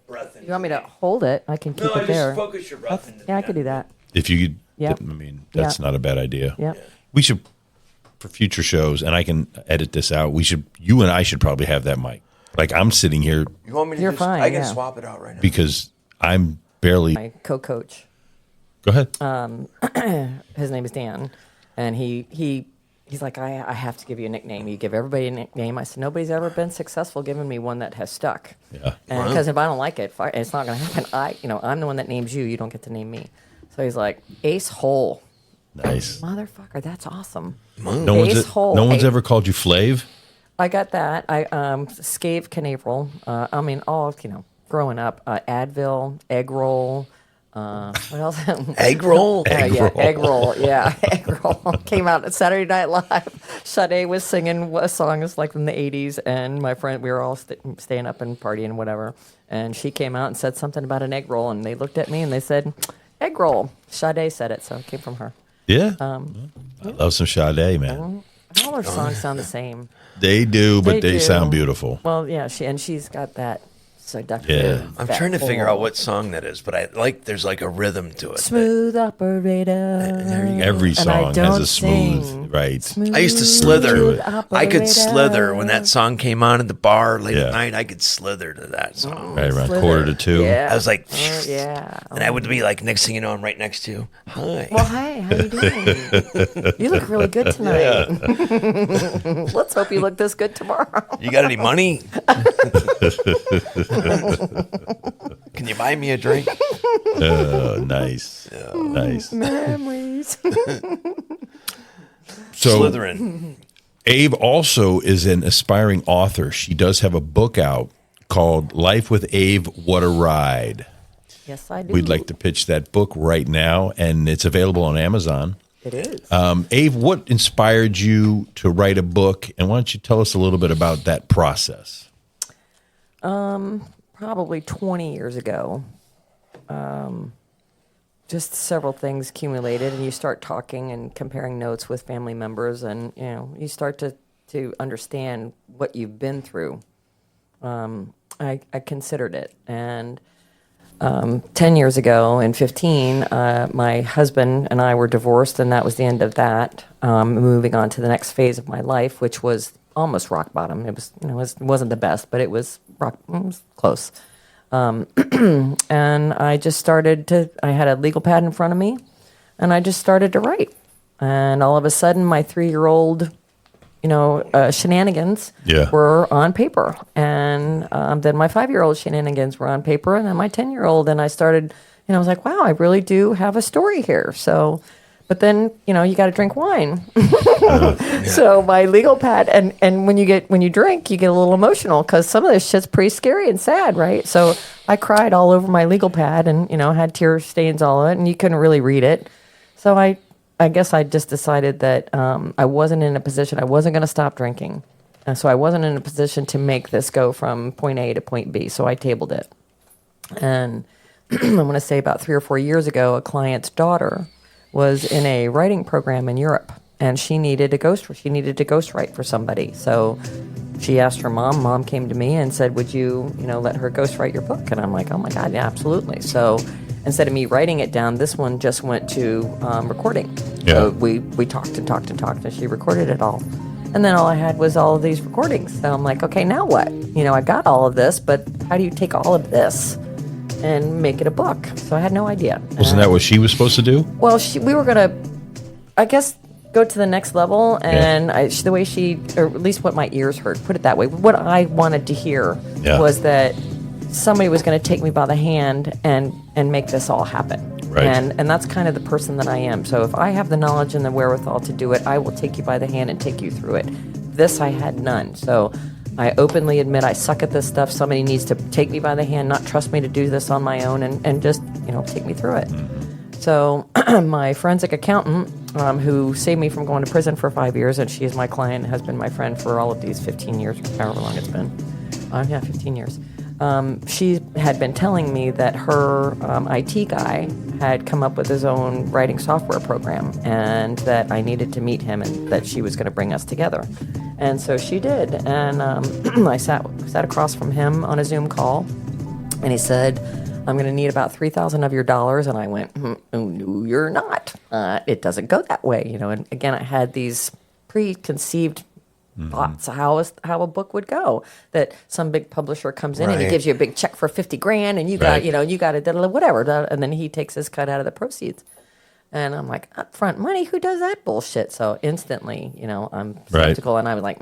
breath in. You want me to hold it? I can keep No, it there. just focus your breath into Yeah, I could do that. If you could, Yep. I mean, that's Yep. not a bad idea. Yep. We should, for future shows, and I can edit this out. You and I should probably have that mic. Like I'm sitting here You want me to You're just, fine, I can yeah. swap it out right now. because I'm barely. My co-coach. Go ahead. His name is Dan, and he's like, I have to give you a nickname. You give everybody a nickname. I said, nobody's ever been successful giving me one that has stuck. Yeah. And because if I don't like it, it's not going to happen. I'm the one that names you. You don't get to name me. So he's like, Ace Hole. Nice. Motherfucker, that's awesome. No Ace Hole. no one's Hey. ever called you Flav. I got that. I Scave Canaveral. Growing up, Advil, egg roll. What else? Egg roll? Yeah, egg roll. Yeah, egg roll. Came out at Saturday Night Live. Sade was singing a song that's like from the 80s, and my friend, we were all staying up and partying and whatever. And she came out and said something about an egg roll, and they looked at me and they said, egg roll. Sade said it, so it came from her. Yeah. I love some Sade, man. All her songs sound the same. They do, but they do. sound beautiful. Well, yeah, she's got that seductive. Yeah. I'm that trying to figure out whole what song that is, but there's like a rhythm to it. smooth operator. There you go. Every And I song has don't a smooth, sing. right? I used to slither. Smooth I could operator. slither when that song came on at the bar late Yeah. at night. I could slither to that song. Right around Slither. quarter to two. Yeah. I was like, Yeah. and I would be like, next thing you know, I'm right next to you. Hi. Well, hi, how you doing? You look really good tonight. Let's hope you look this good tomorrow. You got any money? Can you buy me a drink? Nice. Nice. Memories. So Slytherin. Ave also is an aspiring author. She does have a book out called Life with Ave, What a Ride. Yes, I do. We'd like to pitch that book right now, and it's available on Amazon. It is. Ave, what inspired you to write a book, and why don't you tell us a little bit about that process? Probably 20 years ago. Just several things accumulated, and you start talking and comparing notes with family members, and you start to understand what you've been through. I considered it, and 10 years ago, in 15, my husband and I were divorced, and that was the end of that. Moving on to the next phase of my life, which was almost rock bottom. It was, it wasn't the best, but it was close. And I just started I had a legal pad in front of me, and I just started to write. And all of a sudden, my 3-year-old, shenanigans Yeah. were on paper. And then my 5-year-old shenanigans were on paper, and then my 10-year-old. And I started, I was like, wow, I really do have a story here. So, but then, you got to drink wine. So my legal pad, and when you drink, you get a little emotional because some of this shit's pretty scary and sad, right? So I cried all over my legal pad and, had tear stains all over it, and you couldn't really read it. So I guess I just decided that I wasn't in a position, I wasn't going to stop drinking. And so I wasn't in a position to make this go from point A to point B. So I tabled it. And I want to say about 3 or 4 years ago, a client's daughter was in a writing program in Europe, and she needed to ghostwrite for somebody. So she asked her mom. Mom came to me and said, would you, let her ghostwrite your book? And I'm like, oh my God, yeah, absolutely. So instead of me writing it down, this one just went to recording. Yeah. So we talked and talked and talked, and she recorded it all. And then all I had was all of these recordings. So I'm like, okay, now what? I got all of this, but how do you take all of this and make it a book? So I had no idea. Wasn't that what she was supposed to do? Well, we were going to, I guess, go to the next level. And the way or at least what my ears heard, put it that way, what I wanted to hear was that somebody was going to take me by the hand and make this all happen. Right. And that's kind of the person that I am. So if I have the knowledge and the wherewithal to do it, I will take you by the hand and take you through it. This I had none. So I openly admit I suck at this stuff. Somebody needs to take me by the hand, not trust me to do this on my own, and just, take me through it. So my forensic accountant, who saved me from going to prison for 5 years, and she is my client, has been my friend for all of these 15 years, however long it's been. 15 years. She had been telling me that her IT guy had come up with his own writing software program, and that I needed to meet him, and that she was going to bring us together. And so she did, and I sat across from him on a Zoom call, And he said, I'm going to need about $3,000 of your dollars. And I went, oh, no, you're not. It doesn't go that way. And again, I had these preconceived thoughts of how a book would go, that some big publisher comes in and he Right. gives you a big check for $50,000 and you got, Right. you got it, whatever. And then he takes his cut out of the proceeds. And I'm like, upfront money? Who does that bullshit? So instantly, I'm skeptical, and I was like,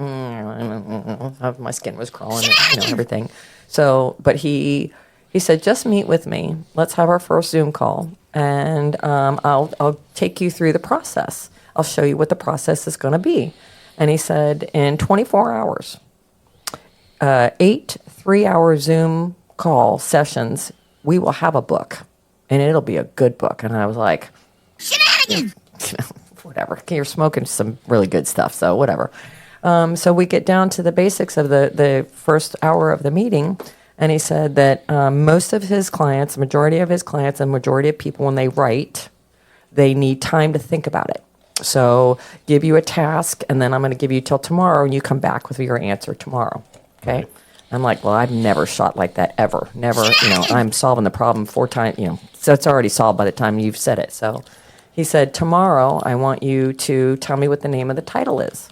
my skin was crawling, and, everything. So, but he said, just meet with me. Let's have our first Zoom call, and I'll take you through the process. I'll show you what the process is going to be. And he said, in 24 hours, 8 3-hour Zoom call sessions, we will have a book, and it'll be a good book. And I was like, shenanigans! Whatever. You're smoking some really good stuff, so whatever. So we get down to the basics of the first hour of the meeting, and he said that most of his clients, majority of his clients, and majority of people, when they write, they need time to think about it. So give you a task, and then I'm going to give you till tomorrow, and you come back with your answer tomorrow. Okay? Right. I'm like, well, I've never shot like that ever. Never, I'm solving the problem 4 times, so it's already solved by the time you've said it. So he said, tomorrow, I want you to tell me what the name of the title is.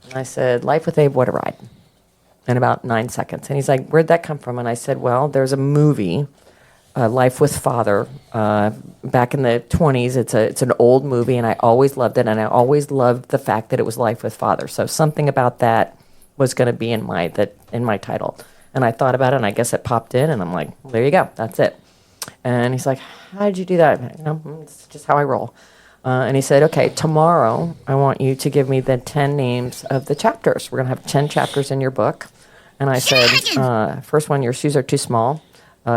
And I said, Life with Abe, What a Ride, in about 9 seconds. And he's like, where'd that come from? And I said, well, there's a movie, Life with Father, back in the 20s. It's an old movie, and I always loved it, and I always loved the fact that it was Life with Father. So something about that was going to be in my title. And I thought about it, and I guess it popped in, and I'm like, well, there you go, that's it. And he's like, how did you do that? It's just how I roll. And he said, okay, tomorrow I want you to give me the 10 names of the chapters. We're going to have 10 chapters in your book. And I said, first one, Your Shoes Are Too Small.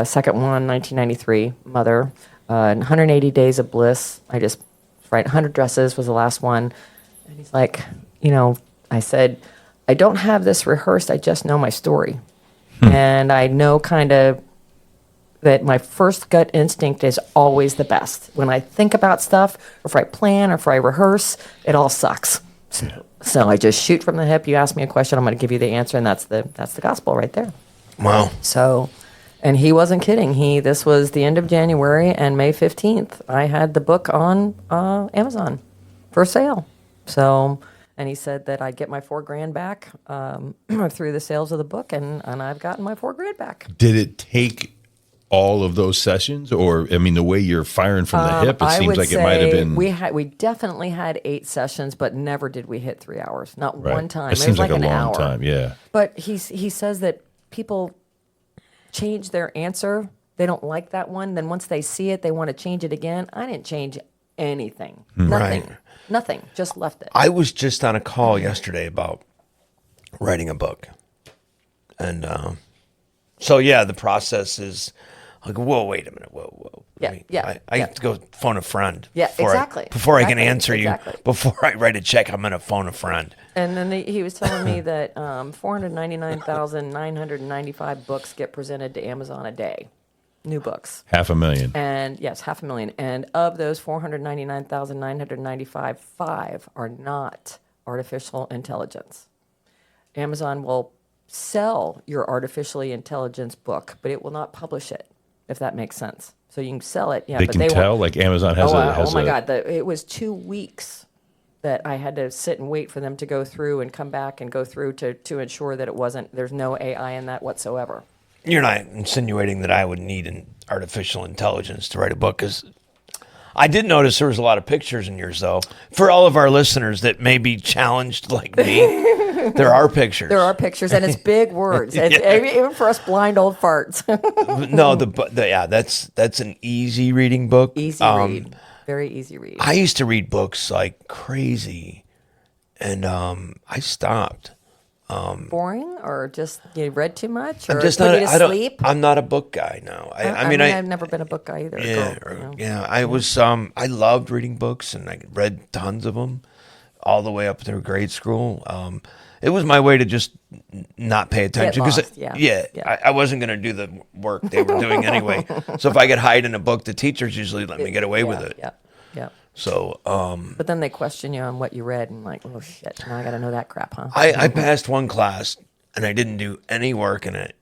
Second one, 1993, Mother. 180 Days of Bliss. I just write 100 Dresses was the last one. And he's like, I said, I don't have this rehearsed. I just know my story. And I know kind of that my first gut instinct is always the best. When I think about stuff, or if I plan, or if I rehearse, it all sucks. So I just shoot from the hip. You ask me a question, I'm going to give you the answer, and that's the gospel right there. Wow. So, and he wasn't kidding. This was the end of January, and May 15th, I had the book on Amazon for sale. So, and he said that I'd get my $4,000 back through the sales of the book, and I've gotten my $4,000 back. Did it take all of those sessions, or the way you're firing from the hip, it seems like it might have been. We definitely had 8 sessions, but never did we hit 3 hours. Not Right. one time. It seems like a an long hour. time. Yeah. But he says that people change their answer. They don't like that one. Then once they see it, they want to change it again. I didn't change anything. Nothing. Right. Nothing. Just left it. I was just on a call yesterday about writing a book. And so, yeah, the process is like, whoa, wait a minute. Whoa. Yeah, Wait. yeah, I have to go phone a friend. Yeah, exactly. Before I can Exactly, answer exactly. you, before I write a check, I'm going to phone a friend. And then he was telling me that 499,995 books get presented to Amazon a day. New books. 500,000. And yes, 500,000. And of those 499,995, 5 are not artificial intelligence. Amazon will sell your artificially intelligence book, but it will not publish it, if that makes sense. So you can sell it, yeah. They but can they tell, won't. like Amazon has Oh my God! It was 2 weeks that I had to sit and wait for them to go through and come back and go through to ensure that it wasn't. There's no AI in that whatsoever. You're not insinuating that I would need an artificial intelligence to write a book, because I did notice there was a lot of pictures in yours, though. For all of our listeners that may be challenged like me, there are pictures. There are pictures, and it's big words, even for us blind old farts. No, that's an easy reading book. Easy read, very easy read. I used to read books like crazy, and I stopped. Boring, or just you read too much, or I'm just put not. you to I don't. sleep? I'm not a book guy. No, I mean, I've never been a book guy either. I was. I loved reading books, and I read tons of them, all the way up through grade school. It was my way to just not pay attention, lost, I wasn't going to do the work they were doing anyway. So if I could hide in a book, the teachers usually let me get away with it. Yeah. So, But then they question you on what you read, and like, oh shit, now I got to know that crap, huh? I passed one class, and I didn't do any work in it.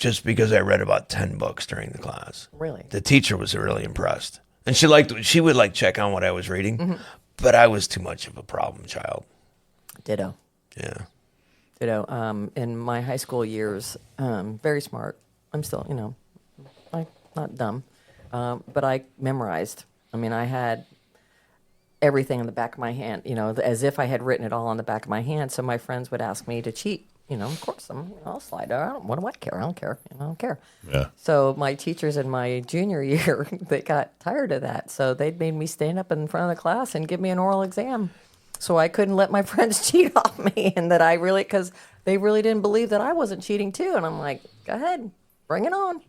just because I read about 10 books during the class. Really? The teacher was really impressed. And she would like check on what I was reading, Mm-hmm. but I was too much of a problem child. Ditto. Yeah. In my high school years, very smart. I'm still, not dumb, but I memorized. I mean, I had everything in the back of my hand, as if I had written it all on the back of my hand. So my friends would ask me to cheat. Of course, I'll slide. What do I care? I don't care. I don't care. Yeah. So my teachers in my junior year, they got tired of that. So they made me stand up in front of the class and give me an oral exam. So I couldn't let my friends cheat off me, and that because they really didn't believe that I wasn't cheating too. And I'm like, go ahead, bring it on.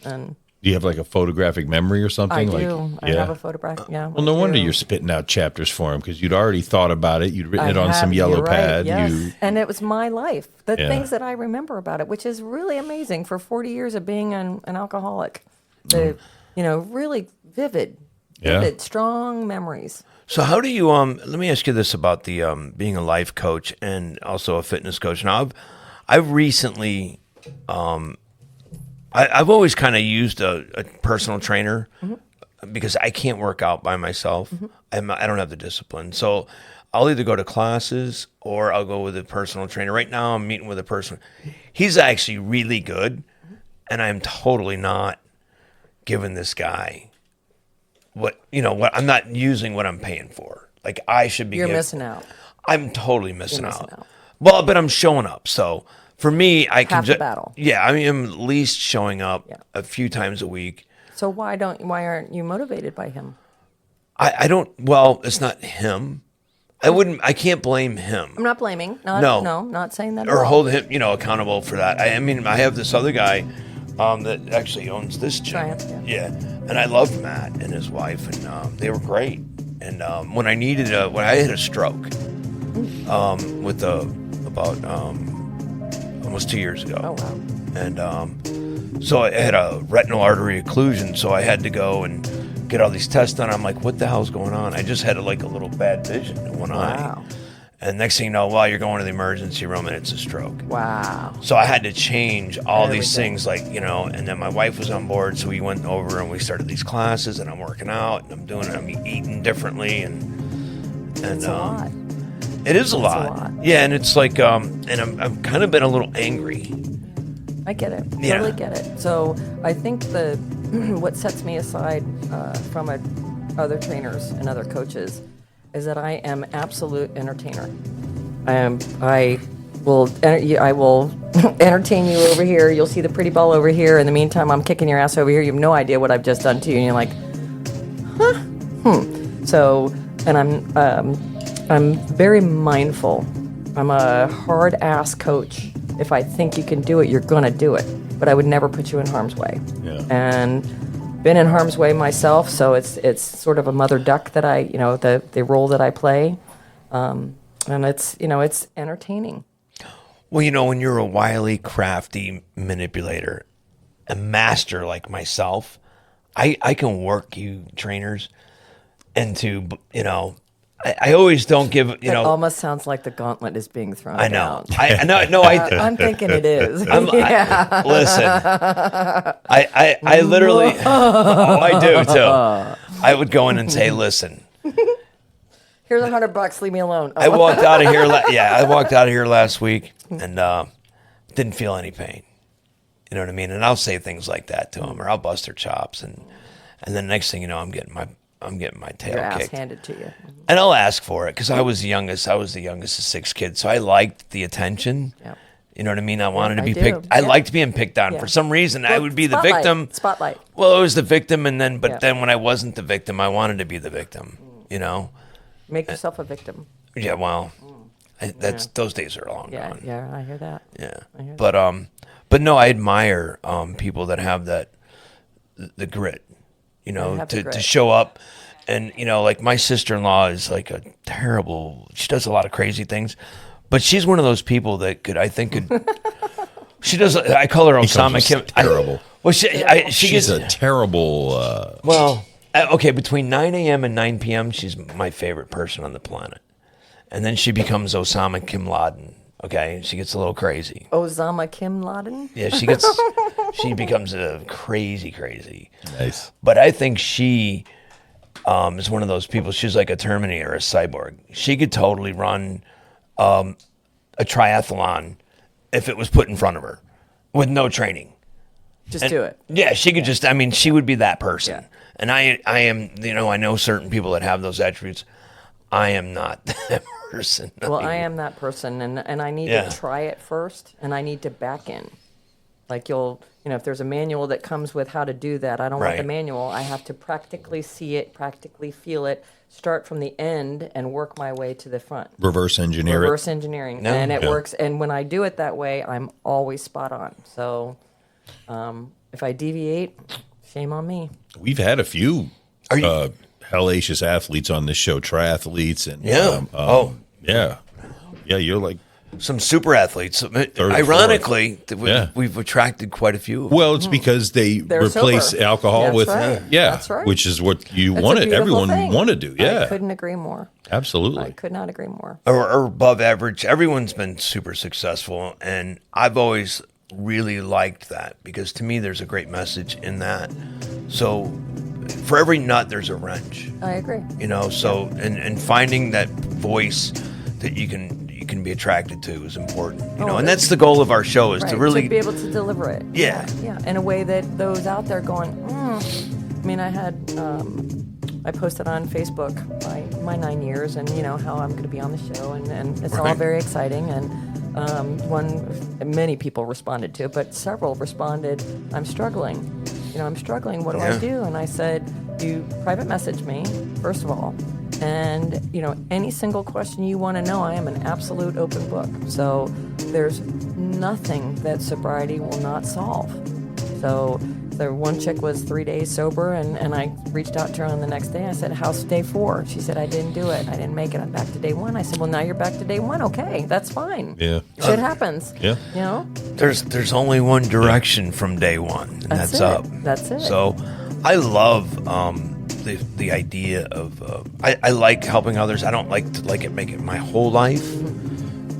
And Do you have like a photographic memory or something? I do. I have a photograph. Yeah. Well, no wonder you're spitting out chapters for him, because you'd already thought about it. You'd written it on some yellow you're right, pad. yes. And it was my life. The Yeah. things that I remember about it, which is really amazing for 40 years of being an alcoholic. Really vivid, Yeah. strong memories. So how do you let me ask you this about the being a life coach and also a fitness coach. Now I've recently I've always kind of used a personal trainer because I can't work out by myself. I don't have the discipline. So I'll either go to classes or I'll go with a personal trainer. Right now I'm meeting with a person. He's actually really good, and I'm totally not giving this guy what I'm not using what I'm paying for. Like I should be. You're missing out. I'm totally missing You're out. missing out. Well, but I'm showing up. So for me, I can Half the battle. Yeah, I mean, I'm at least showing up Yeah. a few times a week. So why aren't you motivated by him? I don't. Well, it's not him. I can't blame him I'm not blaming. No. Not saying that. or at all. hold him, accountable for that. I mean, I have this other guy that actually owns this gym. Triumph, yeah. And I loved Matt and his wife, and they were great. And when I had a stroke, with about almost 2 years ago. Oh wow. And so I had a retinal artery occlusion, so I had to go and get all these tests done. I'm like, what the hell's going on? I just had a little bad vision in one eye. Wow. And next thing you know, you're going to the emergency room and it's a stroke. Wow. So I had to change all these Everything. things, and then my wife was on board, so we went over and we started these classes, and I'm working out, and I'm eating differently, and It's a lot. it is a It's lot. a lot. Yeah, and it's like, and I'm kind of been a little angry. I get it. Yeah. Totally get it. So I think what sets me aside from other trainers and other coaches is that I am absolute entertainer. I will entertain you over here. You'll see the pretty ball over here. In the meantime, I'm kicking your ass over here. You have no idea what I've just done to you, and you're like, huh? So, and I'm very mindful. I'm a hard ass coach. If I think you can do it, you're gonna do it. But I would never put you in harm's way. Yeah. And been in harm's way myself, so it's sort of a mother duck that the role that I play, and it's entertaining. Well, when you're a wily, crafty manipulator, a master like myself, I can work you trainers into, I always don't give, It almost sounds like the gauntlet is being thrown. I know. down. I'm thinking it is. Yeah. Listen, I literally, I do too. I would go in and say, listen, Here's $100. Leave me alone. I walked out of here. I walked out of here last week and didn't feel any pain. You know what I mean? And I'll say things like that to them, or I'll bust their chops, and then next thing you know, I'm getting my tail Your ass kicked. handed to you. And I'll ask for it because I was the youngest. I was the youngest of 6 kids, so I liked the attention. Yeah. You know what I mean? I wanted to I be do. picked. I Yeah. liked being picked on. Yeah. For some reason, I Well, would be the spotlight. victim. Spotlight. Well, I was the victim, and then, but Yeah. then when I wasn't the victim, I wanted to be the victim. You know? Make yourself a victim. Yeah. Well, those days are long Yeah, gone. yeah, I hear that. Yeah. I hear But no, I admire people that have the grit. have the To grit. show up. And, like my sister-in-law is like she does a lot of crazy things, but she's one of those people that she does, I call her Osama Kim. Terrible. She She's gets, a terrible. okay, between 9 a.m. and 9 p.m., she's my favorite person on the planet. And then she becomes Osama Kim Laden Okay, she gets a little crazy. Osama Kim Laden. Yeah, she becomes a crazy. Nice. But I think she is one of those people. She's like a Terminator, a cyborg. She could totally run a triathlon if it was put in front of her with no training. Just do it. Yeah, she could just. I mean, she would be that person. Yeah. And I am. I know certain people that have those attributes. I am not that person. Well, I am that person, and I need to try it first, and I need to back in. Like if there's a manual that comes with how to do that, I don't want the manual. I have to practically see it, practically feel it, start from the end, and work my way to the front. Reverse engineering. And it works. And when I do it that way, I'm always spot on. So if I deviate, shame on me. We've had a few hellacious athletes on this show, triathletes, and you're like some super athletes. Ironically, we've attracted quite a few. Well, it's because they replace sober. alcohol That's with right. That's right. which is what you That's wanted. a beautiful Everyone thing. want to do. Yeah, I couldn't agree more. Absolutely. I could not agree more. Or above average. Everyone's been super successful, and I've always really liked that because to me there's a great message in that. So for every nut there's a wrench. I agree. So and finding that voice that you can be attracted to is important. And that's the goal of our show is to really to be able to deliver it. Yeah. In a way that those out there going, I mean, I posted on Facebook my 9 years and how I'm going to be on the show and it's all very exciting and many people responded to it, but several responded, I'm struggling. I'm struggling. What do I do? And I said, you private message me, first of all. And, any single question you want to know, I am an absolute open book. So there's nothing that sobriety will not solve. So the one chick was 3 days sober, and I reached out to her on the next day. I said, how's day 4? She said, I didn't do it. I didn't make it. I'm back to day 1. I said, well, now you're back to day 1. Okay, that's fine. Yeah. Shit happens. Yeah. There's only one direction from day 1, and that's up. That's it. So I love the idea of I like helping others. I don't like to make it my whole life,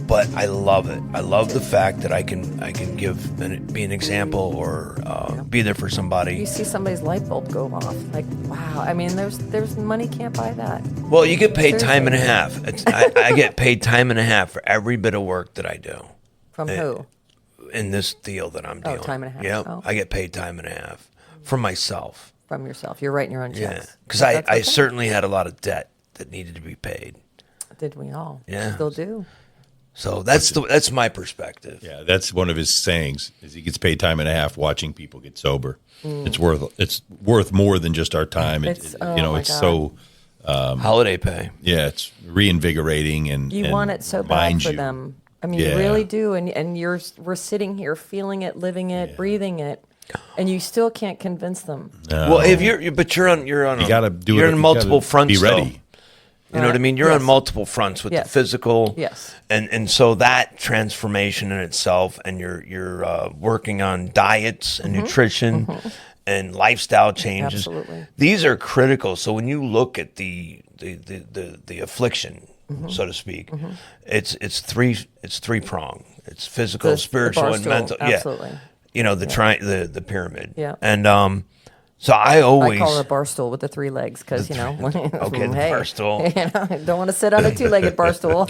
but I love it. I love the fact that I can give and be an example or be there for somebody. You see somebody's light bulb go off, like wow. I mean, there's money can't buy that. Well, you get paid time and a half. I get paid time and a half for every bit of work that I do. From who? In this deal that I'm dealing. Time and a half. Yeah, Oh. I get paid time and a half from myself. From yourself. You're writing your own Yeah, checks. because I certainly had a lot of debt that needed to be paid. Did we all? Yeah. Still do. So that's my perspective. Yeah, that's one of his sayings. Is he gets paid time and a half watching people get sober. It's worth more than just our time. It's so Holiday pay. Yeah, it's reinvigorating and You want it so bad for them. I mean, you really do, and we're sitting here feeling it, living it, breathing it, and you still can't convince them. No. Well, if you're on you got to do you're it. on multiple fronts. Be ready. Though. You know what I mean? You're on multiple fronts with the physical, and so that transformation in itself, and you're working on diets and nutrition and lifestyle changes. Absolutely. These are critical. So when you look at the affliction, so to speak, it's three pronged. It's physical, spiritual, and mental. Absolutely. Yeah, the pyramid. Yeah. And so I always call it a bar stool with the 3 legs because okay, the hey, bar stool. Don't want to sit on a 2-legged bar stool.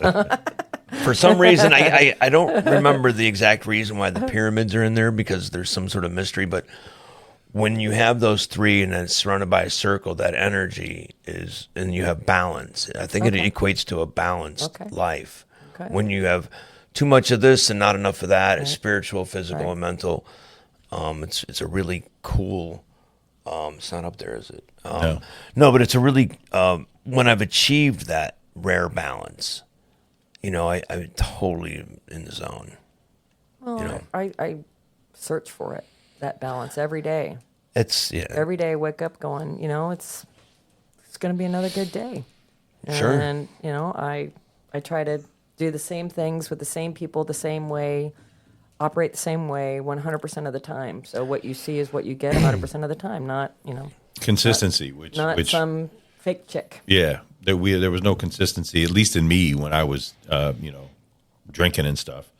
For some reason, I don't remember the exact reason why the pyramids are in there because there's some sort of mystery. But when you have those 3 and it's surrounded by a circle, that energy is, and you have balance. I think it equates to a balanced life. Okay. When you have too much of this and not enough of that, it's spiritual, physical, and mental. It's a really cool. It's not up there, is it? No, but it's a really when I've achieved that rare balance, I'm totally in the zone. Well, I search for it, that balance every day. Every day I wake up going, it's going to be another good day. Sure. And I try to do the same things with the same people the same way. Operate the same way 100% of the time. So what you see is what you get 100% of the time, not, consistency, not some fake chick. Yeah, there was no consistency, at least in me when I was, drinking and stuff.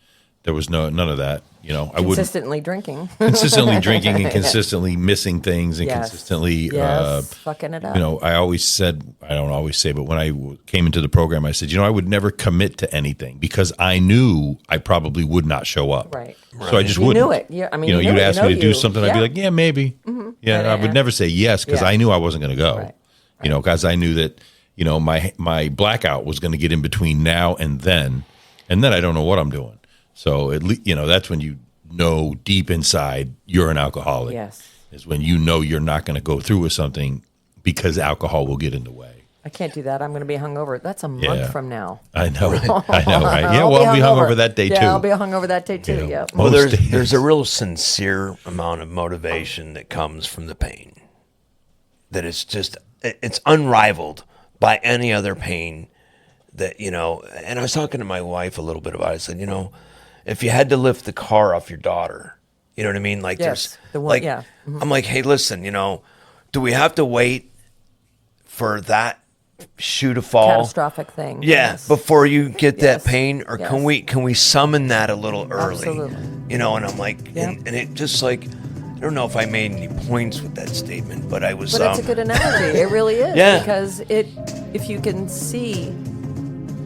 There was none of that. You know, I wouldn't Consistently drinking. consistently drinking and consistently missing things and Yes. consistently, fucking it up. you know, I always said, I don't always say, but when I came into the program, I said, you know, I would never commit to anything because I knew I probably would not show up. Right. So I just You wouldn't. knew it. Yeah, I mean, you know, you knew you'd it. ask You me know to do you. something. I'd be Yeah. like, yeah, maybe. Yeah. Yeah, I would yeah. never say yes because Yeah. I knew I wasn't going to go. Right. You know, because I knew that, you know, my blackout was going to get in between now and then I don't know what I'm doing. So at least, you know, that's when you know deep inside you're an alcoholic. Yes. Is when you know you're not going to go through with something because alcohol will get in the way. I can't do that. I'm going to be hungover. That's a month Yeah. from now. I know. I know, right? Yeah, I'll well, I'll be hungover that day, too. Yeah, I'll be hungover that day too. You know, Yeah. Well, most days. there's a real sincere amount of motivation that comes from the pain. That it's unrivaled by any other pain that, you know, and I was talking to my wife a little bit about it. I said, you know, if you had to lift the car off your daughter, you know what I mean? Like Yes, the one- like, yeah. I'm like, hey, listen, you know, do we have to wait for that shoe to fall? Catastrophic thing. Yeah, Yes. before you get that Yes. pain, or Yes. can we summon that a little early? Absolutely. You know, and I'm like, Yeah. and it just like, I don't know if I made any points with that statement, but I was. But it's a good analogy. It really is. Yeah. Because if you can see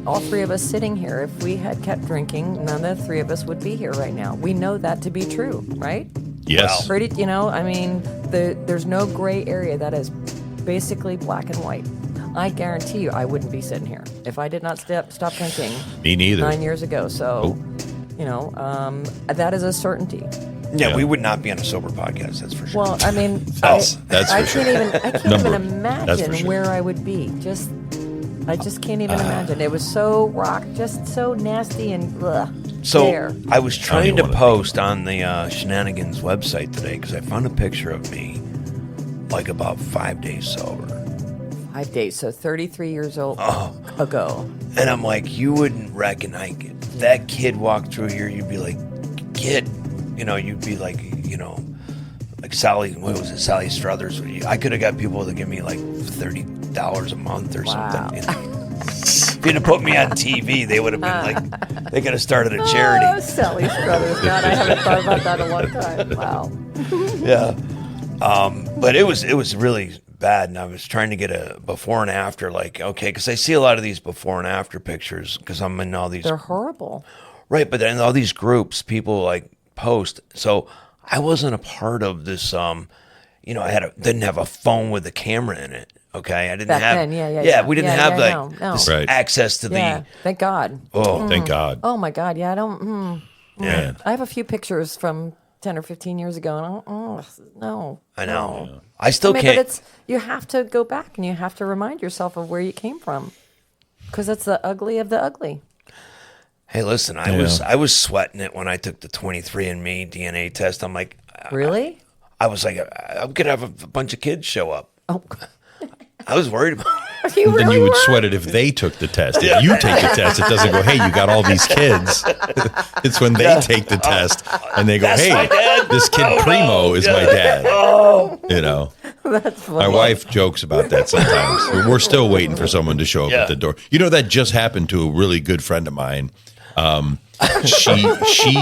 all three of us sitting here, if we had kept drinking, none of the three of us would be here right now. We know that to be true, right? Yes. Pretty, you know, I mean, there's no gray area. That is basically black and white. I guarantee you I wouldn't be sitting here if I did not stop drinking Me neither. 9 years ago. So, you know, that is a certainty. Yeah, Yeah. we would not be on a sober podcast. That's for sure. Well, I mean, That's I for can't sure. even I can't Number, even that's for imagine sure. where I would be. I just can't even imagine. It was so just so nasty and So there. I was trying to wanna think post on the Shenanigans website today because I found a picture of me, like about 5 days sober, 5 days, so 33 years old Oh. ago. and I'm like, you wouldn't recognize if that kid walked through here. You'd be like, kid, you know, you'd be like, you know, like Sally. What was it, Sally Struthers? I could have got people to give me like $30 a month or something. You know? If you'd have put me on TV, they would have been like, they could have started a Oh, charity. Sally Struthers. God, I haven't thought about that in a long time. Wow. Yeah. But it was really bad, and I was trying to get a before and after, like, okay, because I see a lot of these before and after pictures because I'm in all these They're horrible. right, but in all these groups, people like post. So I wasn't a part of this. You know, didn't have a phone with a camera in it. Okay, I didn't Back have. then, yeah. We didn't Yeah, have yeah, like no. this Right. access to Yeah, thank God. Thank God. Oh my God, yeah, I don't. Man. I have a few pictures from 10 or 15 years ago, and no. I know. No. I still I mean, can't. but you have to go back and you have to remind yourself of where you came from, because it's the ugly of the ugly. Hey, listen, I was sweating it when I took the 23andMe DNA test. I'm like, Really? I was like, I'm gonna have a bunch of kids show up. Oh, I was worried about. you Then really you would were? sweat it if they took the test. If you take the test, it doesn't go, hey, you got all these kids. It's when they take the test and they go, That's hey, my dad? this kid Oh, Primo no. is Yeah. my dad. You know, That's my funny. wife jokes about that sometimes. We're still waiting for someone to show up Yeah. at the door. You know, that just happened to a really good friend of mine. She,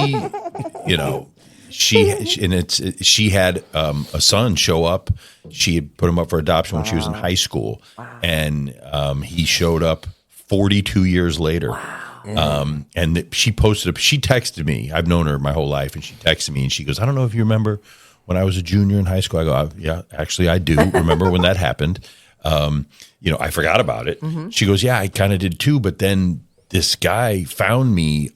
you know, she had a son show up. She had put him up for adoption when she was in high school, and he showed up 42 years later. And she posted up. She texted me. I've known her my whole life, and she texted me, and she goes, "I don't know if you remember when I was a junior in high school." I go, "Yeah, actually, I do remember when that happened." You know, I forgot about it. She goes, "Yeah, I kind of did too, but then this guy found me."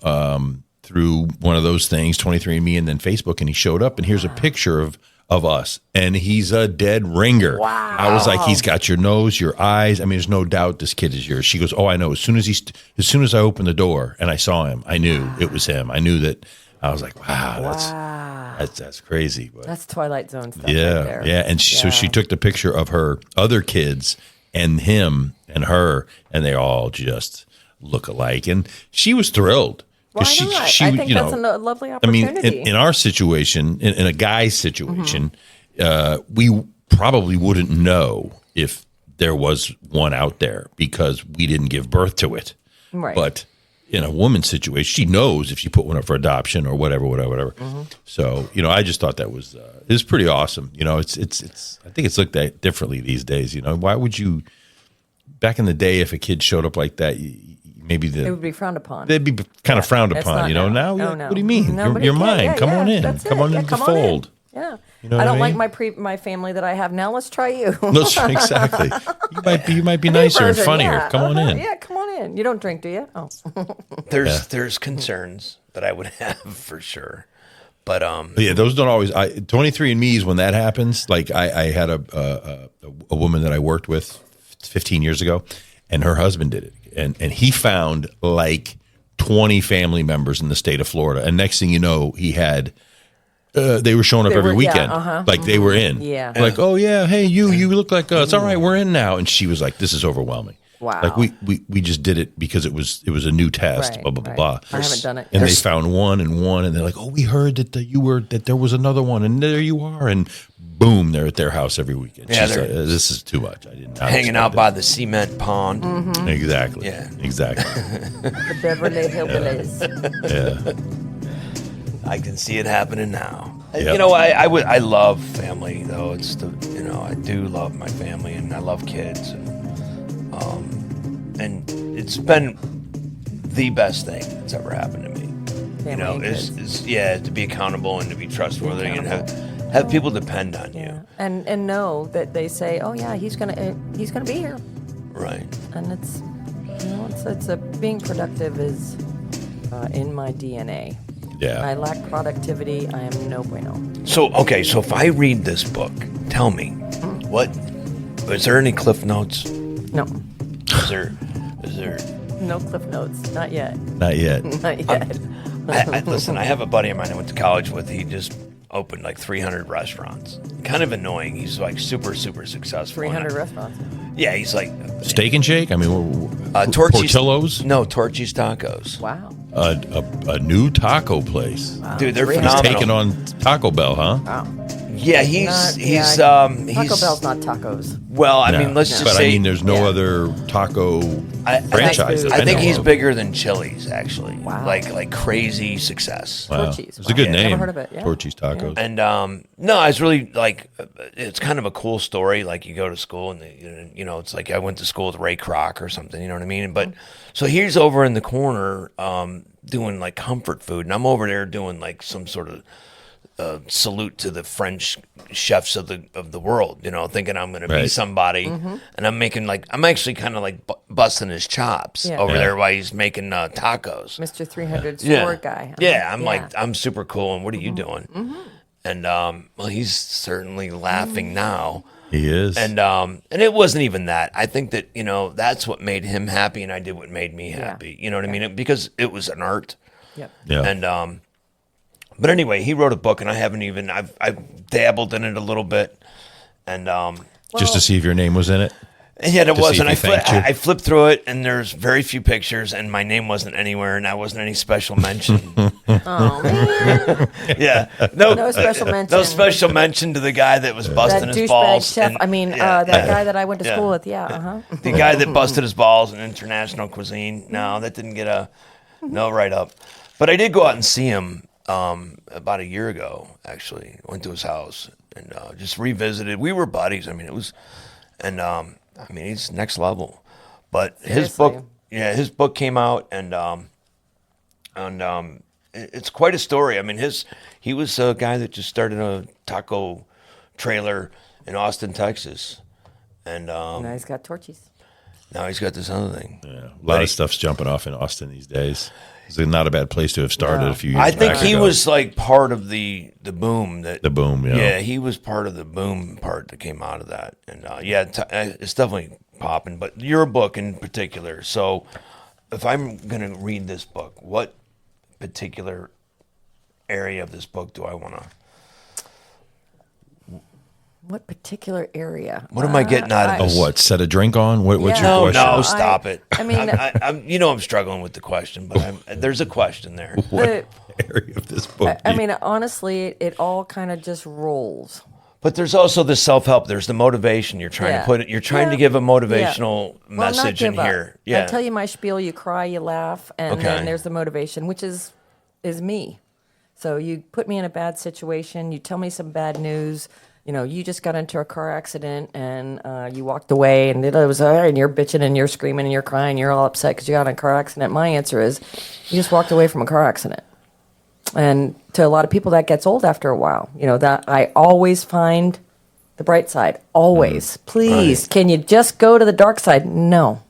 Through one of those things, 23andMe, and then Facebook, and he showed up, and here's a picture of us, and he's a dead ringer. Wow. I was like, he's got your nose, your eyes. I mean, there's no doubt this kid is yours. She goes, oh, I know. As soon as I opened the door and I saw him, I knew it was him. I knew that. I was like, wow, that's crazy. But That's Twilight Zone stuff. yeah, right there. yeah. And so she took the picture of her other kids and him and her, and they all just look alike. And she was thrilled. Why not? I think you that's know, a lovely I mean, opportunity. in our situation, in a guy's situation, we probably wouldn't know if there was one out there because we didn't give birth to it. Right. But in a woman's situation, she knows if she put one up for adoption or whatever. So, I just thought that was pretty awesome. It's I think it's looked at differently these days. Why would you? Back in the day, if a kid showed up like that, maybe it would be frowned upon. They'd be kind of frowned That's upon. not Now, no. what do you mean? Nobody You're can. mine. Yeah, Come on in. that's Come it. on Yeah, into the come on in. fold. Yeah. know I what don't I like mean? my family that I have now. Let's try you. Exactly. You might be nicer and Version, funnier. yeah. Come on in. Yeah, come on in. You don't drink, do you? Oh. There's concerns that I would have for sure. But Yeah, those don't always. 23andMe's when that happens. Like I had a woman that I worked with 15 years ago, and her husband did it, and he found like 20 family members in the state of Florida, and next thing you know, he had. They were showing up every weekend, like they were in. Yeah. Like, oh yeah, hey you look like us. All right, we're in now. And she was like, this is overwhelming. Wow. Like we just did it because it was a new test. Right, blah blah blah right. blah. I haven't done it And yet. they found one, and they're like, oh, we heard that that there was another one, and there you are, and boom, they're at their house every weekend. Yeah, She's they're- like, this is too much. I didn't hanging out by the cement pond. Mm-hmm. exactly. Yeah. Exactly. The Beverly Hillbillies. Yeah. I can see it happening now. Yep. I love family though. It's I do love my family and I love kids and it's been the best thing that's ever happened to me. Family and kids. To be accountable and to be trustworthy and have people depend on you. Yeah. And know that they say, oh yeah, he's gonna be here, Right. and it's it's a being productive is in my DNA. Yeah. I lack productivity. I am no bueno. So if I read this book, tell me, is there any cliff notes? No, Is there no cliff notes. Not yet. Not yet. Not yet. Listen, I have a buddy of mine I went to college with. He just opened like 300 restaurants. Kind of annoying. He's like super, super successful. 300 restaurants. Yeah, he's like Steak and Shake. I mean, Torchy's, Portillo's. No, Torchy's Tacos. Wow. A new taco place. Dude, they're He's He's phenomenal. taking on Taco Bell, huh? Wow. Yeah, Taco Bell's not tacos. Well, I No. mean, let's just But say. I mean, there's no Yeah. other taco I- franchise. that I think know he's of. bigger than Chili's, actually. Wow. Like crazy success. Wow. Torchy's. It's a good Wow. name. Never heard of it, yeah. Torchy's Tacos. And no, I was really like, it's kind of a cool story. Like you go to school and it's like I went to school with Ray Kroc or something. You know what I mean? But so he's over in the corner doing like comfort food, and I'm over there doing like some sort of salute to the French chefs of the world. Thinking I'm going to be Right. somebody, and I'm actually kind of like busting his chops Yeah. over Yeah. there while he's making tacos. Mr. 300 store guy. Huh? Yeah, I'm like, I'm super cool, and what are you doing? And well, he's certainly laughing now. He is. And it wasn't even that. I think that that's what made him happy, and I did what made me happy. You know what I mean? Because it was an art. Yep. yeah. And but anyway, he wrote a book, and I've dabbled in it a little bit, and just to see if your name was in it. yeah, it see wasn't. if he thanked you. I flipped through it, and there's very few pictures, and my name wasn't anywhere, and I wasn't any special mention. Oh man, Yeah, no special mention. No special mention to the guy that was that busting his douchebag balls. chef. and- I mean, yeah, that guy that I went to Yeah. school with. Yeah. the guy that busted his balls in international cuisine. No, that didn't get no write up. But I did go out and see him about a year ago. Actually, went to his house and just revisited. We were buddies. I mean, it was, and he's next level. But his book came out, and it's quite a story. I mean, he was a guy that just started a taco trailer in Austin, Texas, and Now he's got torchies. now he's got this other thing. Yeah. A lot of stuff's jumping off in Austin these days. It's not a bad place to have started a few years I back think he ago. was like part of the boom that The boom, yeah. Yeah, he was part of the boom part that came out of that, and it's definitely popping. But your book in particular. So, if I'm gonna read this book, what particular area of this book do I want to? What particular area? What am I getting out of Oh, this? what? Set a drink on? What's Yeah. your question? No, stop it. I mean, I'm struggling with the question, but there's a question there. What area of this book? I mean, honestly, it all kind of just rolls. But there's also the self-help. There's the motivation. You're trying to put it. You're trying to give a motivational message in here. Yeah. I tell you my spiel. You cry, you laugh, and then there's the motivation, which is me. So you put me in a bad situation. You tell me some bad news. You just got into a car accident and you walked away, and it was and you're bitching and you're screaming and you're crying. You're all upset because you got in a car accident. My answer is, you just walked away from a car accident. And to a lot of people, that gets old after a while. That I always find the bright side. Always. Please, can you just go to the dark side? No.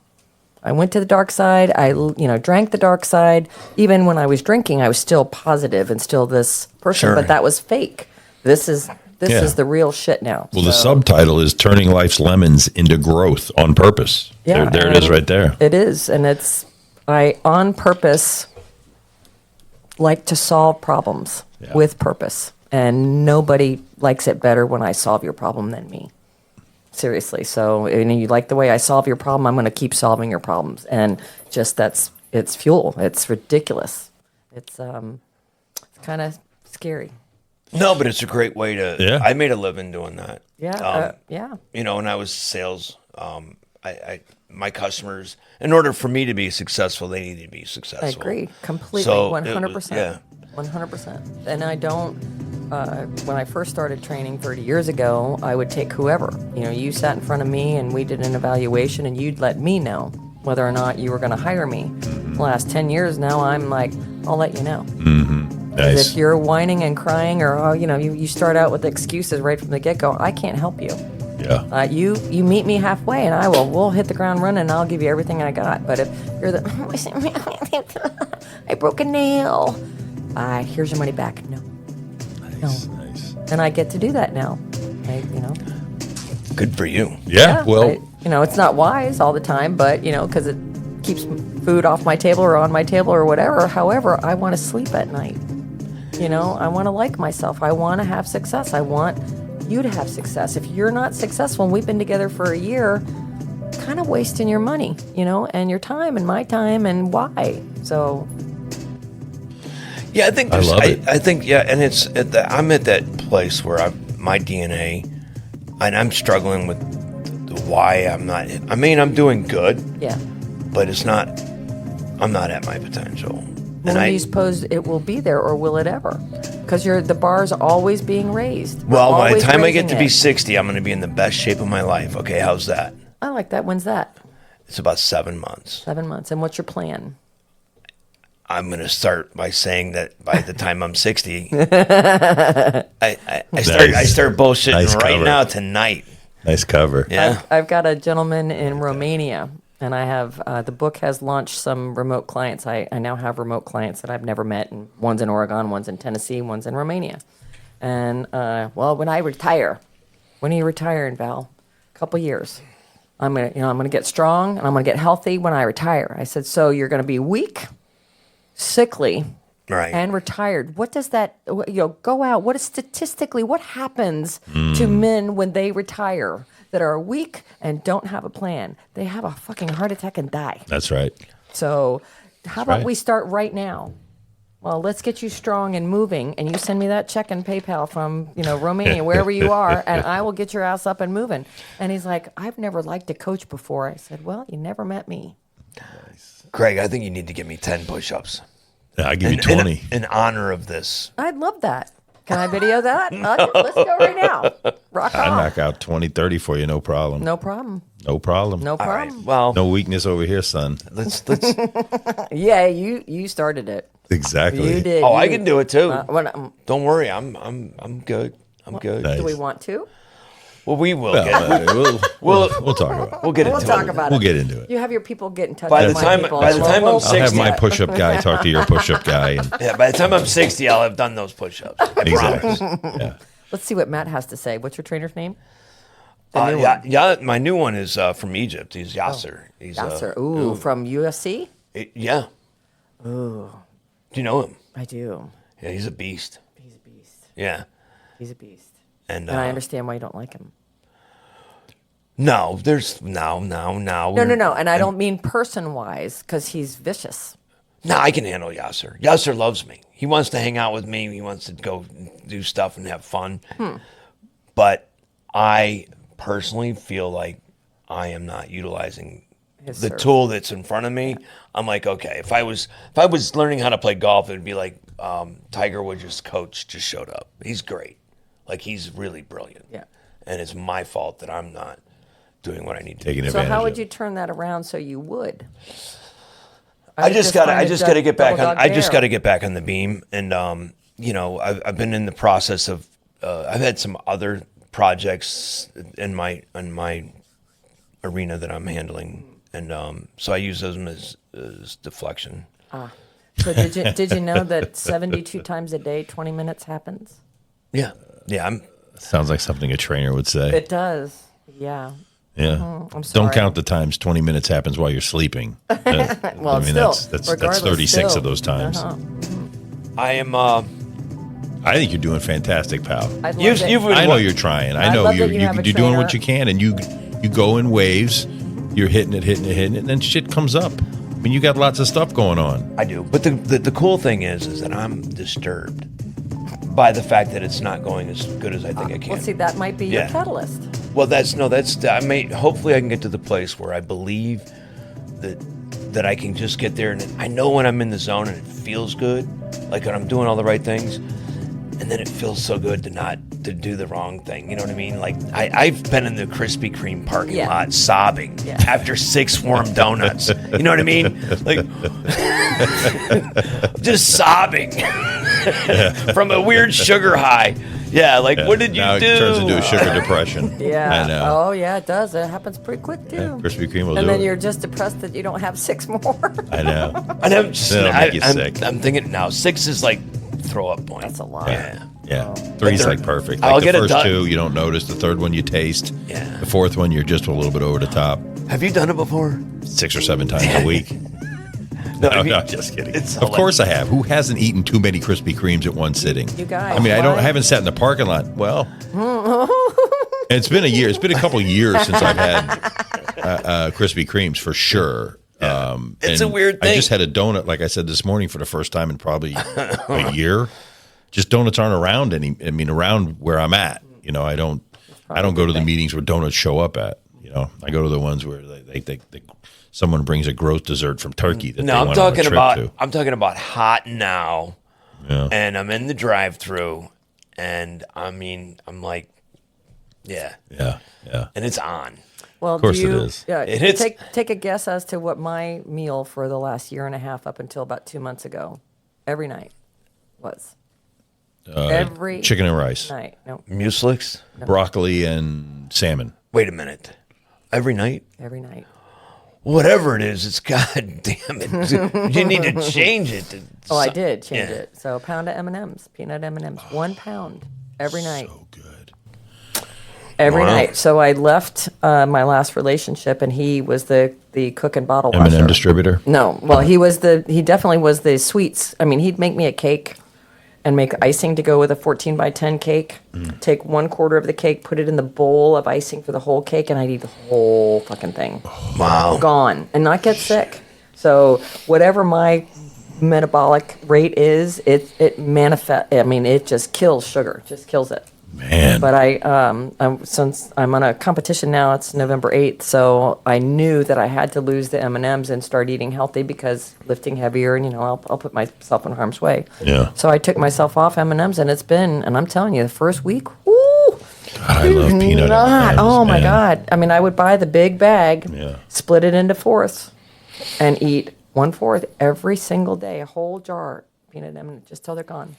I went to the dark side. I, drank the dark side. Even when I was drinking, I was still positive and still this person. Sure. But that was fake. This is the real shit now. Well, the subtitle is Turning Life's Lemons into Growth on Purpose. Yeah, there it is right there. It is. And I on purpose like to solve problems with purpose. And nobody likes it better when I solve your problem than me. Seriously. So, you like the way I solve your problem, I'm going to keep solving your problems. And just it's fuel. It's ridiculous. It's kind of scary. No, but it's a great way to. Yeah. I made a living doing that. Yeah. Yeah. When I was sales, my customers, in order for me to be successful, they needed to be successful. I agree completely. So 100%. Yeah. 100%. And I don't. When I first started training 30 years ago, I would take whoever. You sat in front of me and we did an evaluation, and you'd let me know whether or not you were going to hire me. The last 10 years now, I'm like, I'll let you know. Nice. If you're whining and crying, or you start out with excuses right from the get-go, I can't help you. Yeah. You meet me halfway, and we'll hit the ground running, and I'll give you everything I got. But if you're I broke a nail, here's your money back. No. Nice. And I get to do that now. Good for you. Yeah. Well, it's not wise all the time, but because it keeps food off my table or on my table or whatever. However, I want to sleep at night. I want to like myself. I want to have success. I want you to have success. If you're not successful, and we've been together for a year, kind of wasting your money, and your time and my time, and why? So. Yeah, I think I love it. I think and it's I'm at that place where my DNA, and I'm struggling with why I'm not. I mean, I'm doing good. Yeah. But I'm not at my potential. When do you suppose it will be there, or will it ever? Because the bar's always being raised. Well, by the time I get to be it. 60, I'm going to be in the best shape of my life. Okay, how's that? I like that. When's that? It's about 7 months. 7 months. And what's your plan? I'm going to start by saying that by the time I'm 60, I start bullshitting right now tonight. Nice cover. Yeah. I've got a gentleman in Romania, and I have the book has launched some remote clients. I now have remote clients that I've never met, and one's in Oregon, one's in Tennessee, one's in Romania. And when I retire, when are you retiring, Val? A couple years. I'm gonna get strong and I'm gonna get healthy when I retire. I said, so you're gonna be weak, sickly, Right. and retired. What does that, go out? What is statistically, what happens to men when they retire that are weak and don't have a plan? They have a fucking heart attack and die. That's right. So how about right. we start right now? Well, let's get you strong and moving, and you send me that check and PayPal from, Romania, wherever you are, and I will get your ass up and moving. And he's like, I've never liked a coach before. I said, well, you never met me. Greg, I think you need to give me 10 push-ups. Yeah, I'll give you 20. In honor of this. I'd love that. Can I video that? Let's go right now. Rock I on. knock out 20, 30 for you, no problem. No problem. No problem. No All right. problem. Well, No weakness over here, son. let's. Yeah, you started it. Exactly. You did. Oh, I can do it too. What Don't worry, I'm good. I'm good. Nice. do we want to? Well, we will Well, get. we'll talk about it. We'll get We'll into talk it. about We'll it. get into it. You have your people get in touch By with the my time- people. by the time I'm We'll- I'll have 60. my push-up guy talk to your push-up guy. And Yeah, by the time I'm 60, I'll have done those push-ups. I promise. exactly. Yeah. Let's see what Matt has to say. What's your trainer's name? The new one. Yeah. My new one is from Egypt. He's Yasser. He's Yasser. Ooh, from UFC? yeah. Ooh, Do you know him? I do. Yeah, he's a beast. He's a beast. Yeah, He's a beast. and And I understand why you don't like him. No, there's no. No. And I don't mean person-wise, because he's vicious. No, I can handle Yasser. Yasser loves me. He wants to hang out with me. He wants to go do stuff and have fun. But I personally feel like I am not utilizing His the serve. tool that's in front of me. I'm like, okay, if I was learning how to play golf, it'd be like Tiger Woods' coach just showed up. He's great. Like, he's really brilliant. Yeah. And it's my fault that I'm not doing what I need to. Taking So advantage how would of you turn that around so you would? I just got to get back on. I just got to get. get back on the beam, and I've been in the process of. I've had some other projects in my arena that I'm handling, and so I use those as deflection. So did you know that 72 times a day, 20 minutes happens? Yeah, yeah. Sounds like something a trainer would say. It does. Yeah. Yeah. I'm sorry. Don't count the times 20 minutes happens while you're sleeping. Well, I mean, still, that's regardless, 36 still. of those times. I am. I think you're doing fantastic, pal. I'd love You've it. you've I know you're trying. I I know love you're that you have a you're doing what trainer. you can, and you go in waves. You're hitting it, and then shit comes up. I mean, you got lots of stuff going on. I do, but the cool thing is that I'm disturbed by the fact that it's not going as good as I think it can. Well, see, that might be your Yeah. catalyst. Well, hopefully I can get to the place where I believe that I can just get there, and I know when I'm in the zone and it feels good, like when I'm doing all the right things, and then it feels so good to do the wrong thing. You know what I mean? Like I've been in the Krispy Kreme parking Yeah. lot sobbing Yeah. after 6 warm donuts. You know what I mean? Like just sobbing from a weird sugar high. Yeah, like what did you now do? It turns into a sugar depression. Yeah. I know. Oh, yeah, it does. It happens pretty quick, too. Krispy Kreme will And do then it. you're just depressed that you don't have 6 more. I know. And I'm just, That'll make you I'm, sick. I'm thinking now 6 is like throw up point. That's a lot. Yeah. Yeah, three's they're- like perfect. I'll Like the get it first done. 2, you don't notice. The third one, you taste. Yeah. The fourth one, you're just a little bit over the top. Have you done it before? 6 or 7 times a week. No, No, I mean, no, just kidding. it's Of course I have. Who hasn't eaten too many Krispy Kremes at one sitting? You guys. I mean, why? I haven't sat in the parking lot. Well, it's been a year. It's been a couple years since I've had Krispy Kremes for sure. It's a and weird I thing. just had a donut, like I said this morning, for the first time in probably a year. Just donuts aren't around around where I'm at. You know, I don't go to the meetings where donuts show up at. You know, I go to the ones where they someone brings a gross dessert from Turkey that No, they I'm went on a talking trip about to. I'm talking about hot now, Yeah. and I'm in the drive-through, and I'm like, yeah, Yeah, yeah. and it's on. Well, Of course do it you, is. Yeah, It is. take a guess as to what my meal for the last year and a half up until about 2 months ago, every night, was. Every Chicken and rice, night. No, Muslix. broccoli, and salmon. Wait a minute. Every night, every night. whatever it is, it's god damn it. You need to change it. To Oh, I some- did change yeah. it. So a pound of M&Ms, peanut M&Ms, 1 pound every night. So good. Every Wow. night. So I left my last relationship, and he was the cook and bottle washer. M&M distributor. No, well, he definitely was the sweets. I mean, he'd make me a cake and make icing to go with a 14 by 10 cake. Take 1/4 of the cake, put it in the bowl of icing for the whole cake, and I'd eat the whole fucking thing. Wow. Gone and not get sick. So whatever my metabolic rate is, it manifest. I mean, it just kills sugar, just kills it. Man. But since I'm on a competition now, it's November 8th, so I knew that I had to lose the M&Ms and start eating healthy because lifting heavier, and I'll put myself in harm's way. Yeah. So I took myself off M&Ms, and I'm telling you, the first week, woo, God, I love peanut M&Ms. oh my man. God! I mean, I would buy the big bag, Yeah. split it into fourths, and eat 1/4 every single day, a whole jar peanut M&Ms, just till they're gone.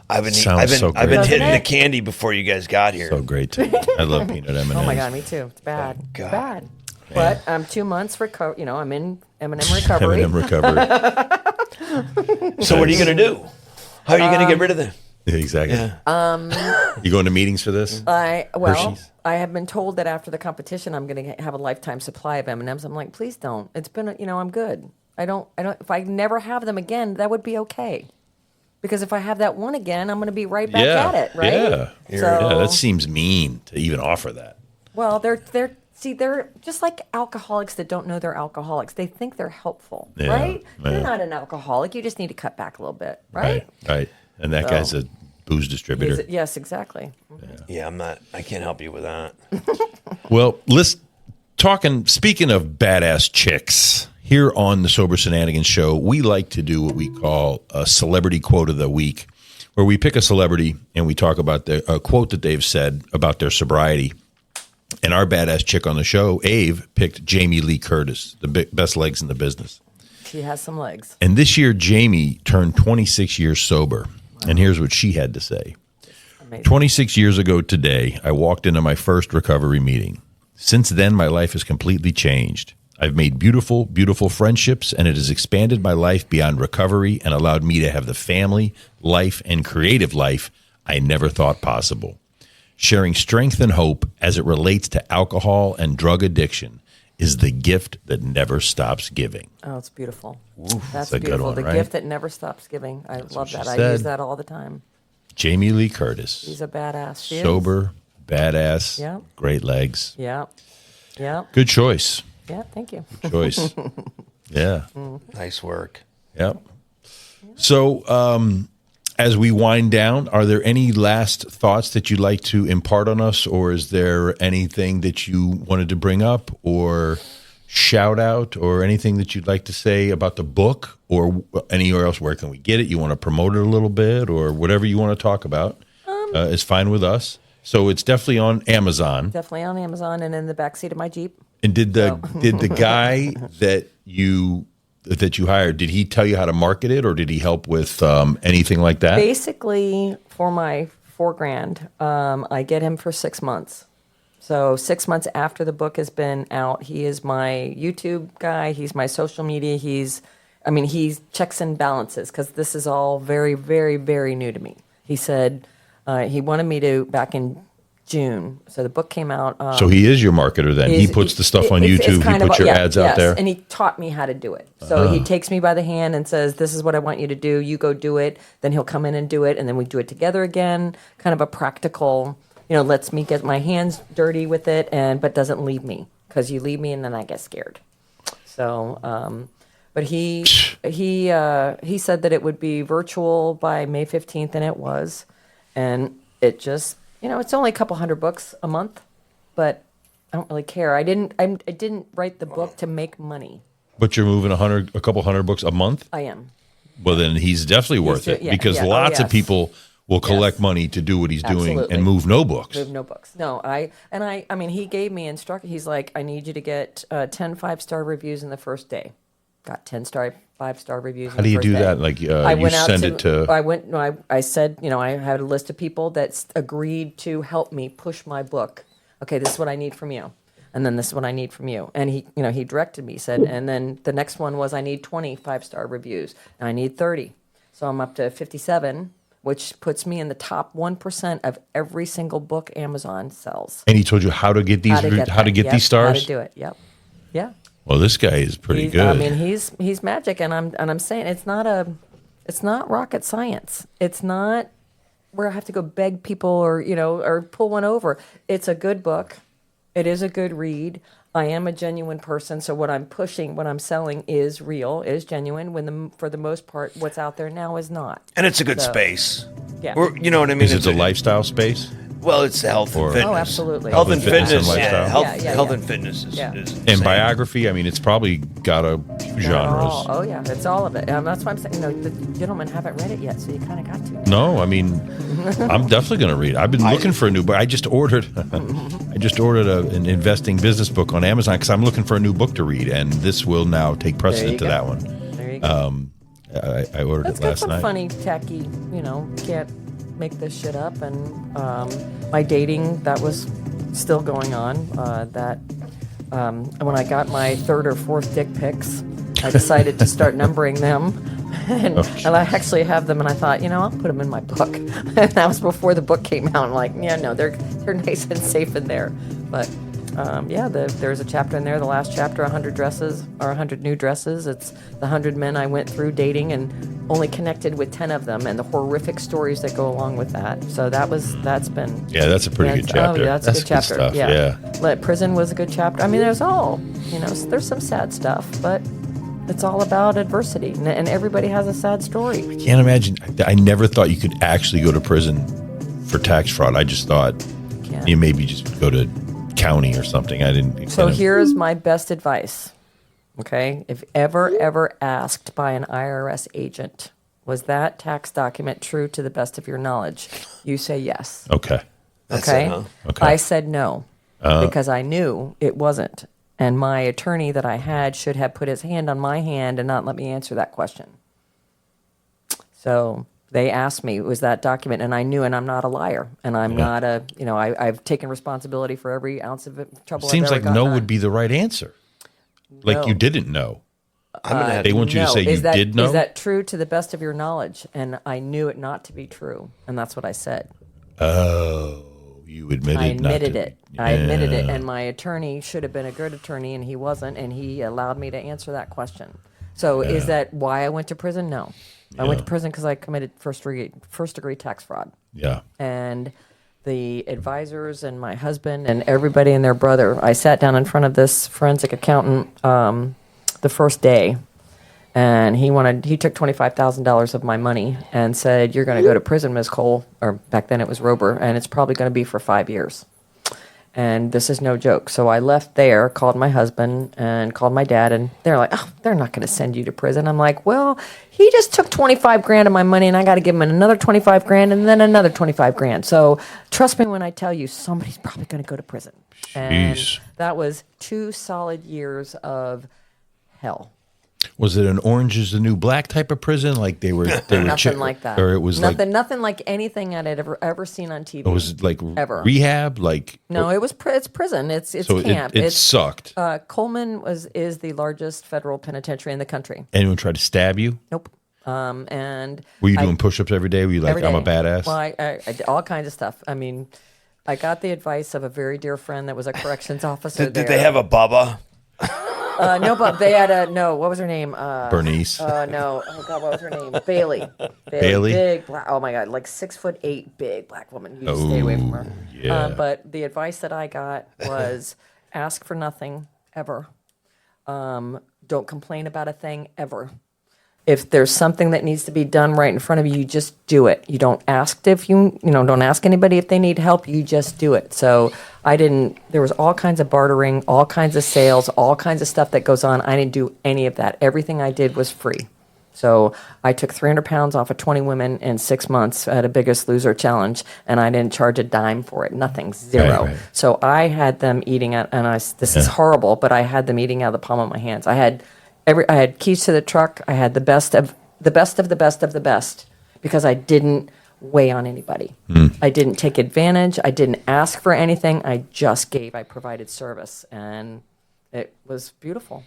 I've been Sounds so I've been great. hitting Doesn't the it? candy before you guys got here. So great too. I love peanut M&Ms. Oh my God, me too. It's bad. God. It's bad. But I'm 2 months I'm in M&M recovery. M&M recovery. So what are you gonna do? How are you gonna get rid of them? Yeah, exactly. You going to meetings for this? Hershey's. I have been told that after the competition, I'm going to have a lifetime supply of M&Ms. I'm like, please don't. It's been, I'm good. I don't. If I never have them again, that would be okay. Because if I have that one again, I'm going to be right back Yeah. at it, right? Yeah. So, Yeah, that seems mean to even offer that. well, they're just like alcoholics that don't know they're alcoholics. They think they're helpful, Yeah, right? yeah. You're not an alcoholic. You just need to cut back a little bit, right? Right. And that guy's a booze distributor. Yes, exactly. Yeah, I can't help you with that. Well, speaking of badass chicks, here on the Sober Shenanigans Show, we like to do what we call a celebrity quote of the week, where we pick a celebrity and we talk about a quote that they've said about their sobriety. And our badass chick on the show, AVE, picked Jamie Lee Curtis, the best legs in the business. She has some legs. And this year, Jamie turned 26 years sober. Wow. And here's what she had to say. Amazing. 26 years ago today, I walked into my first recovery meeting. Since then, my life has completely changed. I've made beautiful, beautiful friendships, and it has expanded my life beyond recovery and allowed me to have the family, life, and creative life I never thought possible. Sharing strength and hope as it relates to alcohol and drug addiction is the gift that never stops giving. Oh, it's beautiful. That's a beautiful. good one, the right? gift that never stops giving. I love that. I said. use that all the time. Jamie Lee Curtis. She's a badass. She Sober, badass, Yeah. great legs. Yeah. Yeah. Good choice. Yeah. Thank you. Choice. Yeah. Nice work. Yep. So, as we wind down, are there any last thoughts that you'd like to impart on us, or is there anything that you wanted to bring up or shout out, or anything that you'd like to say about the book, or anywhere else? Where can we get it? You want to promote it a little bit, or whatever you want to talk about is fine with us. So it's definitely on Amazon. Definitely on Amazon and in the backseat of my Jeep. And did the guy that you hired, did he tell you how to market it, or did he help with anything like that? Basically, for my $4,000, I get him for 6 months. So 6 months after the book has been out, he is my YouTube guy. He's my social media. He checks and balances, because this is all very, very, very new to me. He said he wanted me to back in June. So the book came out. So he is your marketer then. He puts the stuff on YouTube. He puts your ads out there. And he taught me how to do it. So he takes me by the hand and says, this is what I want you to do. You go do it. Then he'll come in and do it. And then we do it together again. Kind of a practical, lets me get my hands dirty with it, but doesn't leave me, because you leave me and then I get scared. So, but he said that it would be virtual by May 15th, and it was. And it just, it's only a couple hundred books a month, but I don't really care. I didn't write the book to make money. But you're moving a couple hundred books a month? I am. Well, then he's definitely worth it, because lots of people will collect money to do what he's doing and move no books. Move no books. No, he gave me instruction. He's like, I need you to get 10 5-star reviews in the first day. Got 10 5-star reviews. How do you do that? Like you send it to? I said, I had a list of people that agreed to help me push my book. Okay, this is what I need from you, and then this is what I need from you. And he directed me. Said, and then the next one was, I need 20 5-star reviews, and I need 30. So I'm up to 57, which puts me in the top 1% of every single book Amazon sells. And he told you how to get these these stars? How to do it? Yep. Yeah. Well, this guy is pretty good. I mean, he's magic, and I'm saying it's not rocket science. It's not where I have to go beg people or pull one over. It's a good book. It is a good read. I am a genuine person, so what I'm pushing, what I'm selling is real, is genuine. For the most part, what's out there now is not. And it's a good space. Yeah. You know what I mean? Is it a lifestyle space? Well, it's health and fitness. Oh, absolutely. Health and fitness. and lifestyle. Health and fitness is Yeah. is And insane. biography, I mean, it's probably got a few genres. Oh yeah, it's all of it. That's why I'm saying, the gentlemen haven't read it yet, so you kind of got to. No, I mean, I'm definitely going to read it. I've been looking for a new book. I just ordered an investing business book on Amazon, because I'm looking for a new book to read, and this will now take precedent to that one. There you go. I ordered It's it got last some night. funny, tacky, can't make this shit up. And my dating, that was still going on. When I got my 3rd or 4th dick pics, I decided to start numbering them. And I actually have them, and I thought, I'll put them in my book. And that was before the book came out. I'm like, they're nice and safe in there. But there's a chapter in there, the last chapter, 100 dresses or 100 new dresses. It's the 100 men I went through dating and only connected with 10 of them, and the horrific stories that go along with that. So that's been. Yeah, that's a pretty good chapter. Oh, yeah, that's a good chapter. stuff, yeah. Prison was a good chapter. I mean, there's some sad stuff, but It's all about adversity, and everybody has a sad story. Can't imagine. I never thought you could actually go to prison for tax fraud. I just thought you maybe just go to county or something. I didn't. So here's my best advice. Okay, if ever asked by an IRS agent, was that tax document true to the best of your knowledge? You say yes. Okay. Okay. Okay. I said no because I knew it wasn't. And my attorney that I had should have put his hand on my hand and not let me answer that question. So they asked me, was that document? And I knew, and I'm not a liar. And I'm not I've taken responsibility for every ounce of trouble Seems I've ever like gotten no on. would be the right answer. Like No. you didn't know. I'm They want you to say you did know? Is that true to the best of your knowledge? And I knew it not to be true. And that's what I said. Oh, you admitted I not admitted to- it. I admitted it. Yeah. And my attorney should have been a good attorney, and he wasn't. And he allowed me to answer that question. So is that why I went to prison? No. I went to prison because I committed first degree tax fraud. Yeah. And the advisors and my husband and everybody and their brother, I sat down in front of this forensic accountant the first day, and he took $25,000 of my money and said, "You're going to go to prison, Ms. Cole," or back then it was Rober, "and it's probably going to be for 5 years." And this is no joke. So I left there, called my husband and called my dad, and they're like, "Oh, they're not going to send you to prison." I'm like, "Well, he just took 25 grand of my money, and I got to give him another 25 grand and then another 25 grand. So trust me when I tell you, somebody's probably going to go to prison." And Jeez. that was 2 solid years of hell. Was it an Orange is the New Black type of prison? Like they were Nothing like that. Or it was nothing like anything I'd ever seen on TV. it was like ever. rehab? Like No, it's prison. It's so camp. it sucked. Coleman is the largest federal penitentiary in the country. Anyone tried to stab you? Nope. And Were you doing push-ups every day? Were you like, every I'm a day. badass? Well, I did all kinds of stuff. I mean, I got the advice of a very dear friend that was a corrections officer. Did they have a Bubba? No, but they had a no. What was her name? Bernice. No. Oh God, what was her name? Bailey. Bailey? Big black. Oh my God, like 6'8", big black woman. You just stay away from her. yeah. But the advice that I got was ask for nothing ever. Don't complain about a thing ever. If there's something that needs to be done right in front of you, you just do it. You don't ask if don't ask anybody if they need help. You just do it. So there was all kinds of bartering, all kinds of sales, all kinds of stuff that goes on. I didn't do any of that. Everything I did was free. So I took 300 pounds off of 20 women in 6 months at a Biggest Loser challenge, and I didn't charge a dime for it. Nothing, zero. Right. So I had them eating out, and this is horrible, but I had them eating out of the palm of my hands. I had keys to the truck. I had the best of the best of the best of the best because I didn't weigh on anybody. I didn't take advantage. I didn't ask for anything. I just gave. I provided service, and it was beautiful.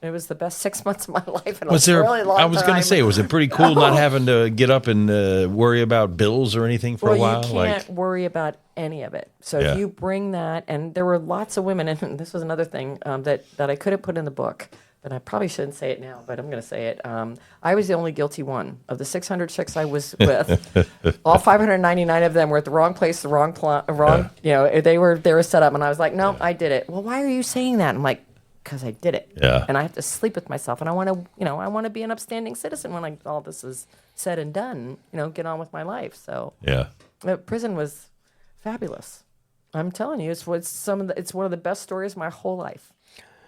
It was the best 6 months of my life. And Was there? Really long I was going time. to say, was it pretty cool not having to get up and worry about bills or anything for a while? You can't worry about any of it. So Yeah. if you bring that, and there were lots of women, and this was another thing that I could have put in the book, but I probably shouldn't say it now, but I'm going to say it. I was the only guilty one. Of the 600 chicks I was with, all 599 of them were at the wrong place, the wrong they were set up, and I was like, no, I did it. Well, why are you saying that? I'm like, because I did it. Yeah. And I have to sleep with myself, and I want to be an upstanding citizen when all this is said and done, get on with my life. So Yeah. prison was fabulous. I'm telling you, it's one of the best stories of my whole life.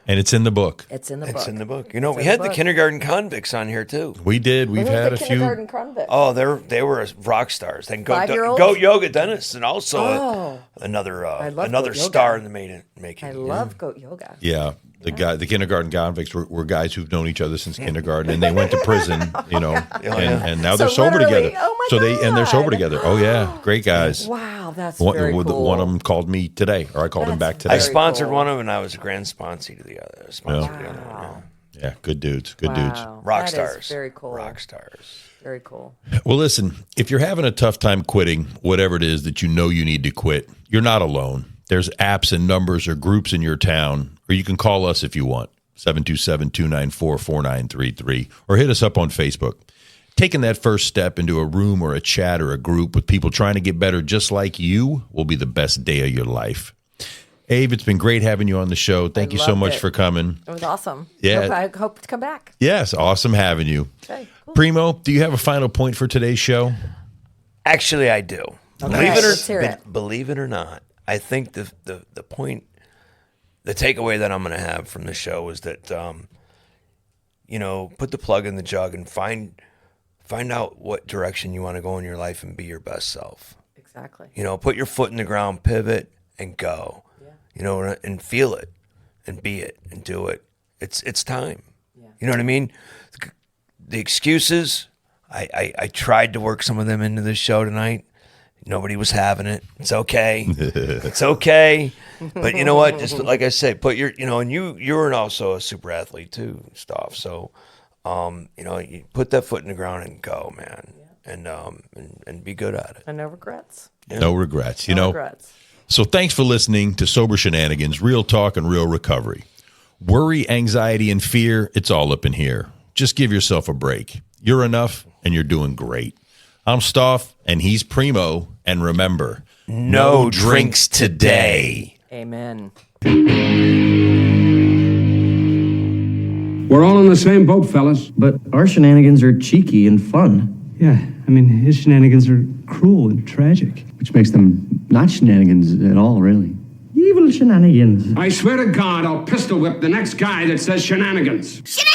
And it's in the book. It's in the book. It's in the book. We in had the the book. kindergarten convicts on here too. We did. We've had a few. Kindergarten convict. Oh, they were rock stars. Then Five-year-olds? goat yoga dentists, and also another love another goat yoga. star in the making. I love goat yoga. Yeah. The kindergarten convicts were guys who've known each other since kindergarten, and they went to prison, and now they're So sober literally, together. oh my so they're sober God. together. Oh yeah, great guys. Wow, that's One, very cool. one of them called me today, or I called him back today. I Very sponsored cool. one of them, and I was a grand sponsor to the other. The other one. Wow. Yeah, good dudes. Good dudes. Wow. Rock That is stars. very cool. Rock stars. Very cool. Well, listen, if you're having a tough time quitting, whatever it is that you know you need to quit, you're not alone. There's apps and numbers or groups in your town, or you can call us if you want, 727-294-4933, or hit us up on Facebook. Taking that first step into a room or a chat or a group with people trying to get better just like you will be the best day of your life. Abe, it's been great having you on the show. Thank you so loved much it. for coming. It was awesome. Yeah. I hope to come back. Yes, awesome having you. Okay, cool. Primo, do you have a final point for today's show? Actually, I do. Okay, let's hear it. Believe it or not, I think the point, the takeaway that I'm going to have from the show is that, put the plug in the jug and find out what direction you want to go in your life and be your best self. Exactly. Put your foot in the ground, pivot, and go. Yeah. And feel it, and be it, and do it. It's time. Yeah. You know what I mean? The excuses, I tried to work some of them into this show tonight. Nobody was having it. It's okay. It's okay. But you know what? Just like I say, put your, and you're also a super athlete too, Stoff. So, you put that foot in the ground and go, man, and be good at it. And no regrets. Yeah. No regrets. No regrets. So thanks for listening to Sober Shenanigans, real talk and real recovery. Worry, anxiety, and fear, it's all up in here. Just give yourself a break. You're enough, and you're doing great. I'm Stoff, and he's Primo. And remember, No drinks today. Amen. We're all in the same boat, fellas. But our shenanigans are cheeky and fun. Yeah, I mean, his shenanigans are cruel and tragic. Which makes them not shenanigans at all, really. Evil shenanigans. I swear to God, I'll pistol whip the next guy that says shenanigans. Shenanigans!